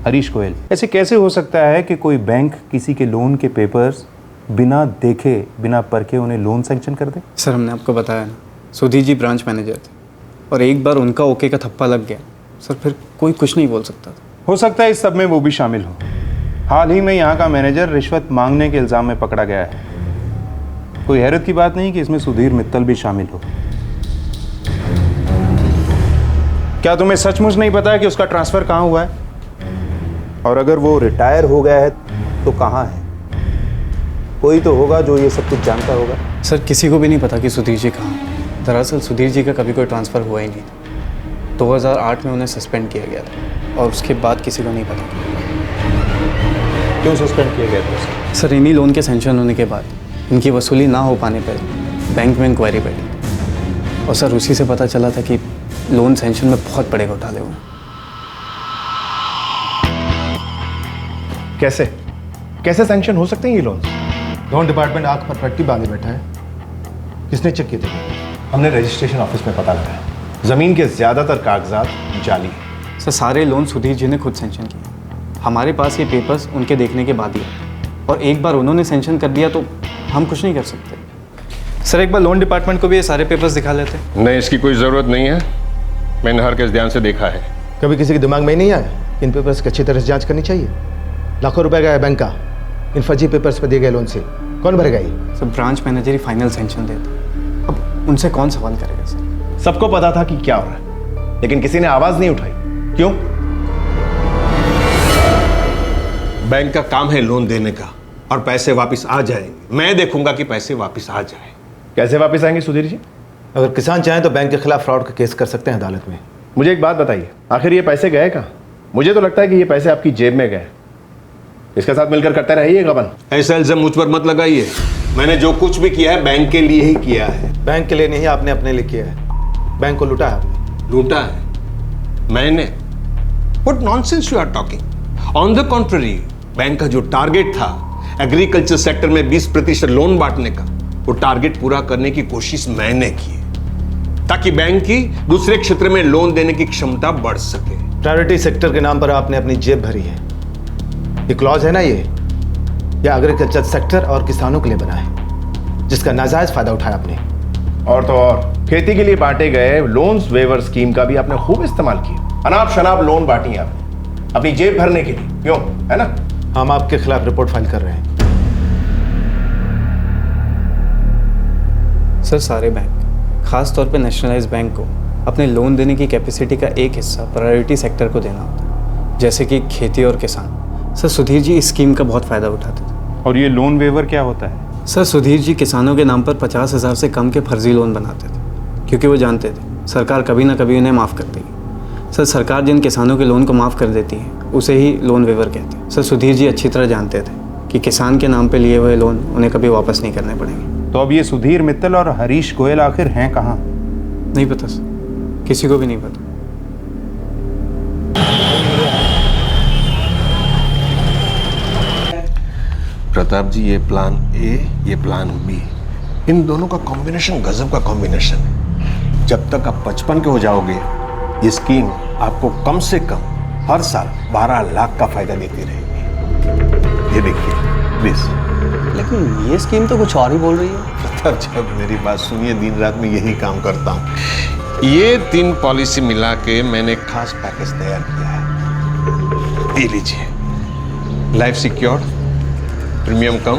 हरीश गोयल। ऐसे कैसे हो सकता है कि कोई बैंक किसी के लोन के पेपर्स बिना देखे बिना परखे उन्हें लोन सैंक्शन कर दे? सर, हमने आपको बताया ना, सुधीर जी ब्रांच मैनेजर थे और एक बार उनका ओके का थप्पा लग गया सर, फिर कोई कुछ नहीं बोल सकता था। हो सकता है इस सब में वो भी शामिल हो। हाल ही में यहाँ का मैनेजर रिश्वत मांगने के इल्ज़ाम में पकड़ा गया है। कोई हैरत की बात नहीं कि इसमें सुधीर मित्तल भी शामिल हो। क्या तुम्हें सचमुच नहीं पता है कि उसका ट्रांसफ़र कहाँ हुआ है? और अगर वो रिटायर हो गया है तो कहाँ है? कोई तो होगा जो ये सब कुछ जानता होगा। सर, किसी को भी नहीं पता कि सुधीर जी कहाँ। दरअसल सुधीर जी का कभी कोई ट्रांसफ़र हुआ ही नहीं। 2008 में उन्हें सस्पेंड किया गया था और उसके बाद किसी को नहीं पता। क्यों सस्पेंड किया गया था? सर, इन्हीं लोन के सेंक्शन होने के बाद इनकी वसूली ना हो पाने पर बैंक में इंक्वायरी बैठी, और सर उसी से पता चला था कि लोन सेंक्शन में बहुत बड़े घोटाले हुए। कैसे सैंक्शन हो सकते हैं ये लोन? लोन डिपार्टमेंट आंख पर पट्टी बांधे बैठा है। किसने चेक किए थे? हमने रजिस्ट्रेशन ऑफिस में पता लगाया, जमीन के ज्यादातर कागजात जाली हैं। सर, सारे लोन सुधीर जी ने खुद सेंक्शन किए। हमारे पास ये पेपर्स उनके देखने के बाद ही, और एक बार उन्होंने सेंक्शन कर दिया तो हम कुछ नहीं कर सकते। सर, एक बार लोन डिपार्टमेंट को भी ये सारे पेपर्स दिखा लेते। नहीं, इसकी कोई ज़रूरत नहीं है। मैंने हर केस ध्यान से देखा है। कभी किसी के दिमाग में नहीं आया इन पेपर्स की अच्छी तरह से जांच करनी चाहिए? लाखों रुपए गया है बैंक का इन फर्जी पेपर्स पर दिए गए लोन से। कौन भरेगा ये? सर, ब्रांच मैनेजर ही फाइनल सेंक्शन देता, अब उनसे कौन सवाल करेगा सर? सबको पता था कि क्या हो रहा है, लेकिन किसी ने आवाज नहीं उठाई। क्यों? बैंक का काम है लोन देने का, और पैसे वापस आ जाएंगे। मैं देखूंगा कि पैसे वापस आ जाए। कैसे वापस आएंगे सुधीर जी? अगर किसान चाहें तो बैंक के खिलाफ फ्रॉड का केस कर सकते हैं अदालत में। मुझे एक बात बताइए, आखिर ये पैसे गए कहाँ? मुझे तो लगता है कि ये पैसे आपकी जेब में गए। इसके साथ मिलकर करते रहिएगा बन। ऐसा इल्जाम मुझ पर मत लगाइए। मैंने जो कुछ भी किया है बैंक के लिए ही किया है। बैंक के लिए नहीं, आपने अपने लिए किया है। बैंक को लूटा है आपने। लूटा है मैंने? What nonsense you are talking. On the contrary, bank का जो टारगेट था एग्रीकल्चर सेक्टर में 20% लोन बांटने का, वो टारगेट पूरा करने की कोशिश मैंने की, ताकि बैंक की दूसरे क्षेत्र में लोन देने की क्षमता बढ़ सके। प्रायोरिटी सेक्टर के नाम पर आपने अपनी जेब भरी है। ये क्लॉज है ना, ये एग्रीकल्चर सेक्टर और किसानों के लिए बना है, जिसका नाजायज फायदा उठाया आपने। और तो और खेती के लिए बांटे गए लोन्स वेवर स्कीम का भी आपने खूब इस्तेमाल किया। अनाप शनाप लोन बांटी आपने। अपनी जेब भरने के लिए, क्यों, है ना? हम आपके खिलाफ रिपोर्ट फाइल कर रहे हैं। सर सारे बैंक, खास तौर पे नेशनलाइज्ड बैंक को अपने लोन देने की कैपेसिटी का एक हिस्सा प्रायोरिटी सेक्टर को देना होता है, जैसे कि खेती और किसान। सर सुधीर जी इस स्कीम का बहुत फ़ायदा उठाते थे। और ये लोन वेवर क्या होता है? सर सुधीर जी किसानों के नाम पर 50,000 से कम के फर्जी लोन बनाते थे, क्योंकि वो जानते थे सरकार कभी ना कभी उन्हें माफ़ कर देगी। सर सरकार जिन किसानों के लोन को माफ़ कर देती है उसे ही लोन वेवर कहते हैं। सर सुधीर जी अच्छी तरह जानते थे कि किसान के नाम पे लिए हुए लोन उन्हें कभी वापस नहीं करने पड़ेंगे। तो अब ये सुधीर मित्तल और हरीश गोयल आखिर हैं कहाँ? नहीं पता सर, किसी को भी नहीं पता। प्रताप जी, ये प्लान ए, ये प्लान बी, इन दोनों का कॉम्बिनेशन गजब का कॉम्बिनेशन है। जब तक आप 55 के हो जाओगे, ये स्कीम आपको कम से कम हर साल 12 लाख का फायदा देती रहेगी। ये देखिए प्लीज। लेकिन ये स्कीम तो कुछ और ही बोल रही है। प्रताप जी, अब मेरी बात सुनिए, दिन रात में यही काम करता हूँ। ये 3 पॉलिसी मिला के मैंने खास पैकेज तैयार किया है। ये लीजिए, लाइफ सिक्योर्ड, प्रीमियम कम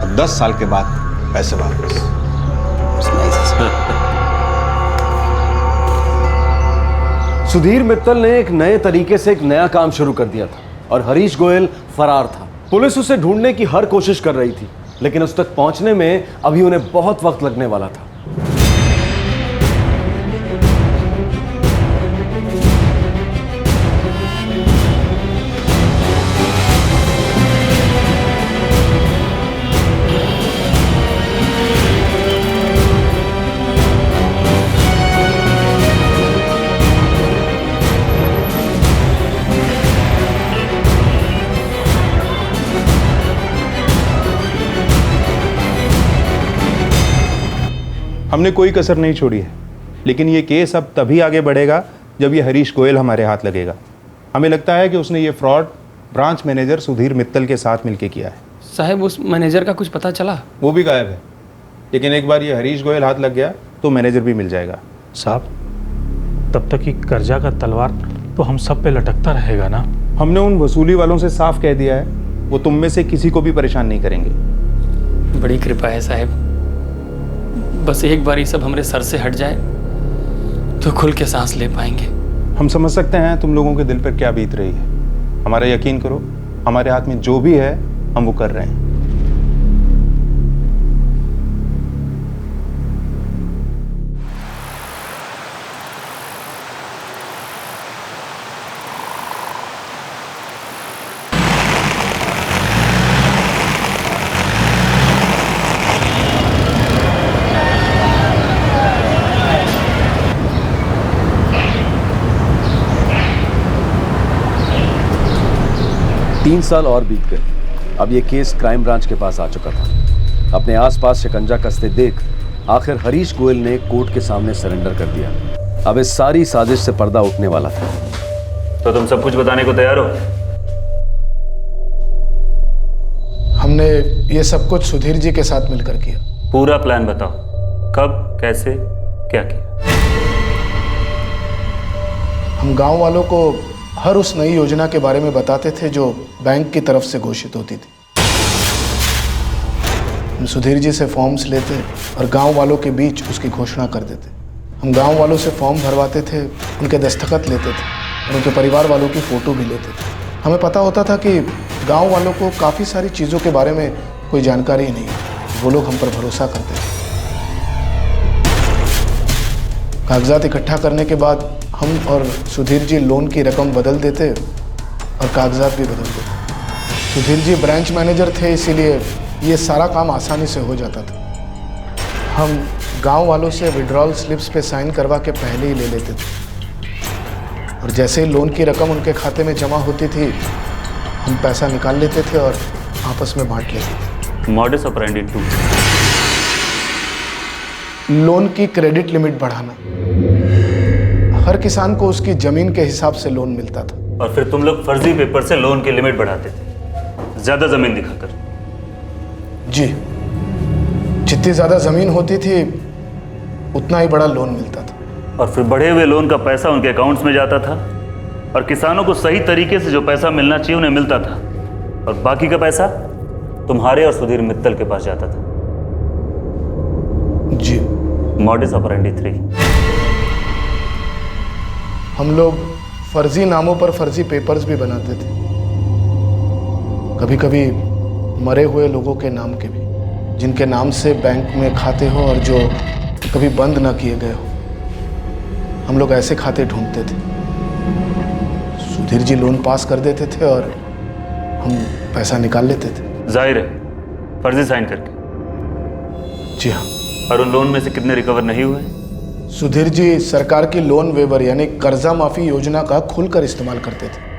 और 10 साल के बाद पैसे वापस। सुधीर मित्तल ने एक नए तरीके से एक नया काम शुरू कर दिया था और हरीश गोयल फरार था। पुलिस उसे ढूंढने की हर कोशिश कर रही थी, लेकिन उस तक पहुंचने में अभी उन्हें बहुत वक्त लगने वाला था। हमने कोई कसर नहीं छोड़ी है, लेकिन ये केस अब तभी आगे बढ़ेगा जब ये हरीश गोयल हमारे हाथ लगेगा। हमें लगता है कि उसने ये fraud branch manager Sudhir Mittal के साथ मिलकर किया है। साहब उस मैनेजर का कुछ पता चला? वो भी गायब है, लेकिन एक बार ये हरीश गोयल हाथ लग गया तो मैनेजर भी मिल जाएगा। साहब, तब तक ही कर्जा का तलवार तो हम सब पे लटकता रहेगा ना। हमने उन वसूली वालों से साफ कह दिया है, वो तुम में से किसी को भी परेशान नहीं करेंगे। बड़ी कृपा है साहब, बस एक बार ये सब हमारे सर से हट जाए तो खुल के सांस ले पाएंगे। हम समझ सकते हैं तुम लोगों के दिल पर क्या बीत रही है। हमारा यकीन करो, हमारे हाथ में जो भी है हम वो कर रहे हैं। तीन साल और बीत गए। अब ये केस क्राइम ब्रांच के पास आ चुका था। अपने आसपास शिकंजा कसते देख आखिर हरीश गोयल ने कोर्ट के सामने सरेंडर कर दिया। अब इस सारी साजिश से पर्दा उठने वाला था। तो तुम सब कुछ बताने को तैयार हो? हमने ये सब कुछ सुधीर जी के साथ मिलकर किया। पूरा प्लान बताओ, कब, कैसे, क्या किया? हम गांव वालों को हर उस नई योजना के बारे में बताते थे जो बैंक की तरफ से घोषित होती थी। हम सुधीर जी से फॉर्म्स लेते और गांव वालों के बीच उसकी घोषणा कर देते। हम गांव वालों से फॉर्म भरवाते थे, उनके दस्तखत लेते थे और उनके परिवार वालों की फ़ोटो भी लेते थे। हमें पता होता था कि गांव वालों को काफ़ी सारी चीज़ों के बारे में कोई जानकारी नहीं है। वो लोग हम पर भरोसा करते थे। कागजात इकट्ठा करने के बाद हम और सुधीर जी लोन की रकम बदल देते और कागजात भी बदल देते। सुधीर जी ब्रांच मैनेजर थे, इसीलिए ये सारा काम आसानी से हो जाता था। हम गांव वालों से विड्रॉल स्लिप्स पे साइन करवा के पहले ही ले लेते थे और जैसे ही लोन की रकम उनके खाते में जमा होती थी हम पैसा निकाल लेते थे और आपस में बांट लेते थे। मॉडस ऑपरेंडी 2, लोन की क्रेडिट लिमिट बढ़ाना। हर किसान को उसकी जमीन के हिसाब से लोन मिलता था। और फिर तुम लोग फर्जी पेपर से लोन की लिमिट बढ़ाते थे, ज्यादा जमीन दिखाकर। जी, जितनी ज्यादा जमीन होती थी उतना ही बड़ा लोन मिलता था। और फिर बढ़े हुए लोन का पैसा उनके अकाउंट्स में जाता था और किसानों को सही तरीके से जो पैसा मिलना चाहिए उन्हें मिलता था, और बाकी का पैसा तुम्हारे और सुधीर मित्तल के पास जाता था। जी। Modus operandi 3। हम लोग फर्जी नामों पर फर्जी पेपर्स भी बनाते थे, कभी कभी मरे हुए लोगों के नाम के भी, जिनके नाम से बैंक में खाते हो और जो कभी बंद ना किए गए हो। हम लोग ऐसे खाते ढूंढते थे। सुधीर जी लोन पास कर देते थे और हम पैसा निकाल लेते थे। जाहिर है, फर्जी साइन करके। जी हाँ। और उन लोन में से कितने रिकवर नहीं हुए? सुधीर जी सरकार की लोन वेवर यानी कर्जा माफी योजना का खुलकर इस्तेमाल करते थे।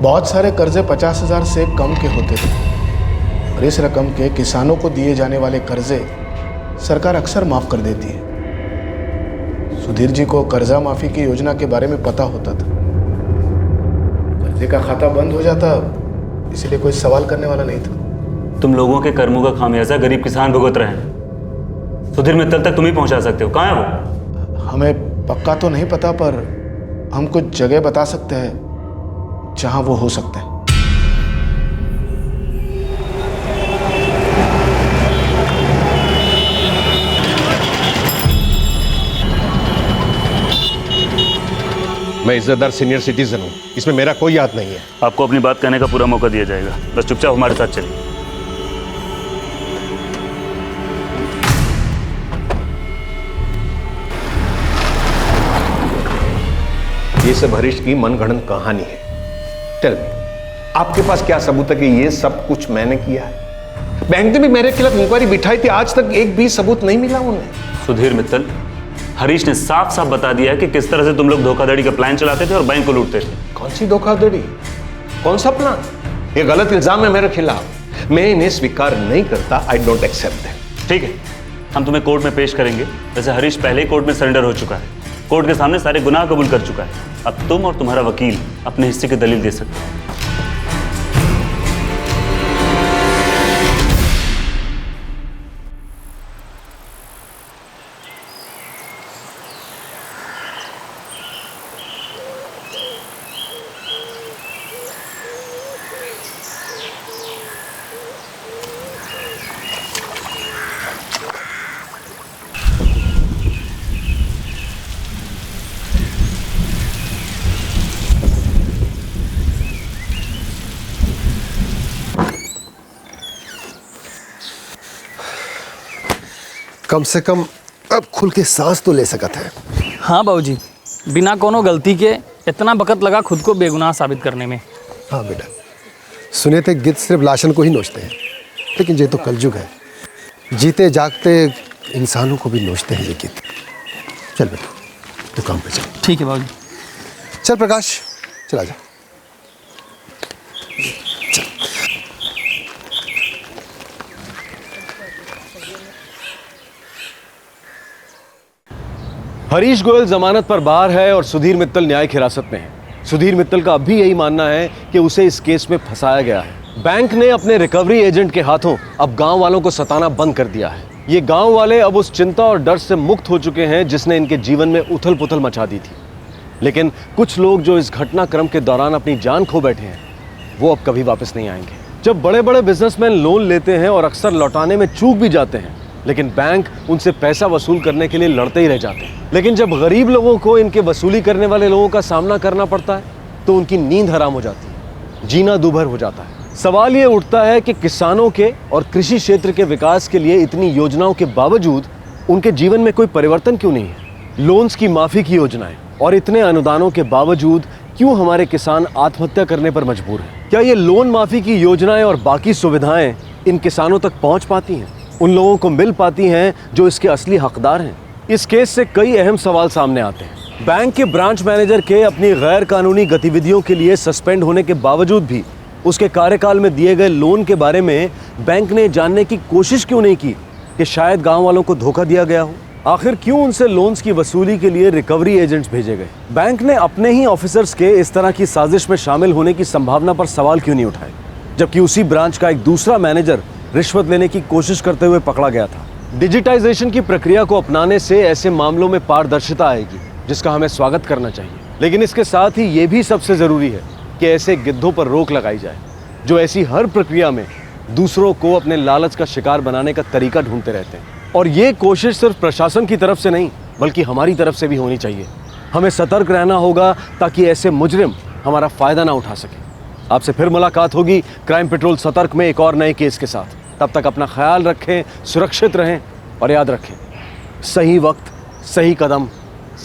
बहुत सारे कर्जे 50,000 से कम के होते थे, और इस रकम के किसानों को दिए जाने वाले कर्जे सरकार अक्सर माफ कर देती है। सुधीर जी को कर्जा माफी की योजना के बारे में पता होता था। कर्जे का खाता बंद हो जाता, इसलिए कोई सवाल करने वाला नहीं था। तुम लोगों के कर्मों का खामियाजा गरीब किसान भुगत रहे हैं। सुधीर मित्तल तक तुम ही पहुंचा सकते हो। कहाँ है वो? हमें पक्का तो नहीं पता, पर हम कुछ जगह बता सकते हैं जहां वो हो सकते हैं। मैं इज्जतदार सीनियर सिटीजन हूं, इसमें मेरा कोई हाथ नहीं है। आपको अपनी बात कहने का पूरा मौका दिया जाएगा, बस चुपचाप हमारे साथ चलिए। ये सब हरीश की मनगढ़ंत कहानी है। टेल मी, आपके पास क्या सबूत है कि ये सब कुछ मैंने किया है? बैंक ने भी मेरे खिलाफ इंक्वायरी बिठाई थी, आज तक एक भी सबूत नहीं मिला उन्हें। सुधीर मित्तल, हरीश ने साफ साफ बता दिया है कि किस तरह से तुम लोग धोखाधड़ी का प्लान चलाते थे और बैंक को लूटते थे। कौन सी धोखाधड़ी, कौन सा प्लान? ये गलत इल्जाम है मेरे खिलाफ, मैं इन्हें स्वीकार नहीं करता। I don't accept that. ठीक है, हम तुम्हें कोर्ट में पेश करेंगे। वैसे हरीश पहले ही कोर्ट में सरेंडर हो चुका है, कोर्ट के सामने सारे गुनाह कबूल कर चुका है। अब तुम और तुम्हारा वकील अपने हिस्से की दलील दे सकते हो। कम से कम अब खुल के सांस तो ले सकत है। हाँ बाबूजी, बिना कोनो गलती के इतना वक्त लगा खुद को बेगुनाह साबित करने में। हाँ बेटा, सुने थे गिद्ध सिर्फ लाशन को ही नोचते हैं, लेकिन ये तो कलयुग है, जीते जागते इंसानों को भी नोचते हैं ये गिद्ध। चल बेटा दुकान पे चल। ठीक है बाबूजी। चल प्रकाश, चला जा। हरीश गोयल जमानत पर बाहर है और सुधीर मित्तल न्यायिक हिरासत में है। सुधीर मित्तल का अब भी यही मानना है कि उसे इस केस में फंसाया गया है। बैंक ने अपने रिकवरी एजेंट के हाथों अब गांव वालों को सताना बंद कर दिया है। ये गांव वाले अब उस चिंता और डर से मुक्त हो चुके हैं जिसने इनके जीवन में उथल पुथल मचा दी थी। लेकिन कुछ लोग जो इस घटनाक्रम के दौरान अपनी जान खो बैठे हैं, वो अब कभी वापस नहीं आएंगे। जब बड़े बड़े बिजनेसमैन लोन लेते हैं और अक्सर लौटाने में चूक भी जाते हैं, लेकिन बैंक उनसे पैसा वसूल करने के लिए लड़ते ही रह जाते हैं। लेकिन जब गरीब लोगों को इनके वसूली करने वाले लोगों का सामना करना पड़ता है तो उनकी नींद हराम हो जाती है, जीना दूभर हो जाता है। सवाल ये उठता है कि किसानों के और कृषि क्षेत्र के विकास के लिए इतनी योजनाओं के बावजूद उनके जीवन में कोई परिवर्तन क्यों नहीं है? लोन्स की माफी की योजनाएं और इतने अनुदानों के बावजूद क्यों हमारे किसान आत्महत्या करने पर मजबूर हैं? क्या ये लोन माफी की योजनाएं और बाकी सुविधाएं इन किसानों तक पहुंच पाती हैं, उन लोगों को मिल पाती हैं जो इसके असली हकदार हैं? इस केस से कई अहम सवाल सामने आते हैं। बैंक के ब्रांच मैनेजर के अपनी गैर कानूनी गतिविधियों के लिए सस्पेंड होने के बावजूद भी उसके कार्यकाल में दिए गए लोन के बारे में बैंक ने जानने की कोशिश क्यों नहीं की कि शायद गांव वालों को धोखा दिया गया हो? आखिर क्यों उनसे लोन्स की वसूली के लिए रिकवरी एजेंट्स भेजे गए? बैंक ने अपने ही ऑफिसर्स के इस तरह की साजिश में शामिल होने की संभावना पर सवाल क्यों नहीं उठाए, जबकि उसी ब्रांच का एक दूसरा मैनेजर रिश्वत लेने की कोशिश करते हुए पकड़ा गया था? डिजिटाइजेशन की प्रक्रिया को अपनाने से ऐसे मामलों में पारदर्शिता आएगी, जिसका हमें स्वागत करना चाहिए। लेकिन इसके साथ ही ये भी सबसे जरूरी है कि ऐसे गिद्धों पर रोक लगाई जाए जो ऐसी हर प्रक्रिया में दूसरों को अपने लालच का शिकार बनाने का तरीका ढूंढते रहते हैं। और ये कोशिश सिर्फ प्रशासन की तरफ से नहीं बल्कि हमारी तरफ से भी होनी चाहिए। हमें सतर्क रहना होगा ताकि ऐसे मुजरिम हमारा फायदा ना उठा सके। आपसे फिर मुलाकात होगी क्राइम पेट्रोल सतर्क में एक और नए केस के साथ। तब तक अपना ख्याल रखें, सुरक्षित रहें और याद रखें, सही वक्त सही कदम,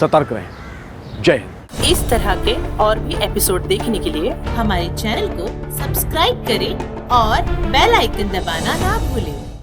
सतर्क रहें। जय हिंद। इस तरह के और भी एपिसोड देखने के लिए हमारे चैनल को सब्सक्राइब करें और बेल आइकन दबाना ना भूलें।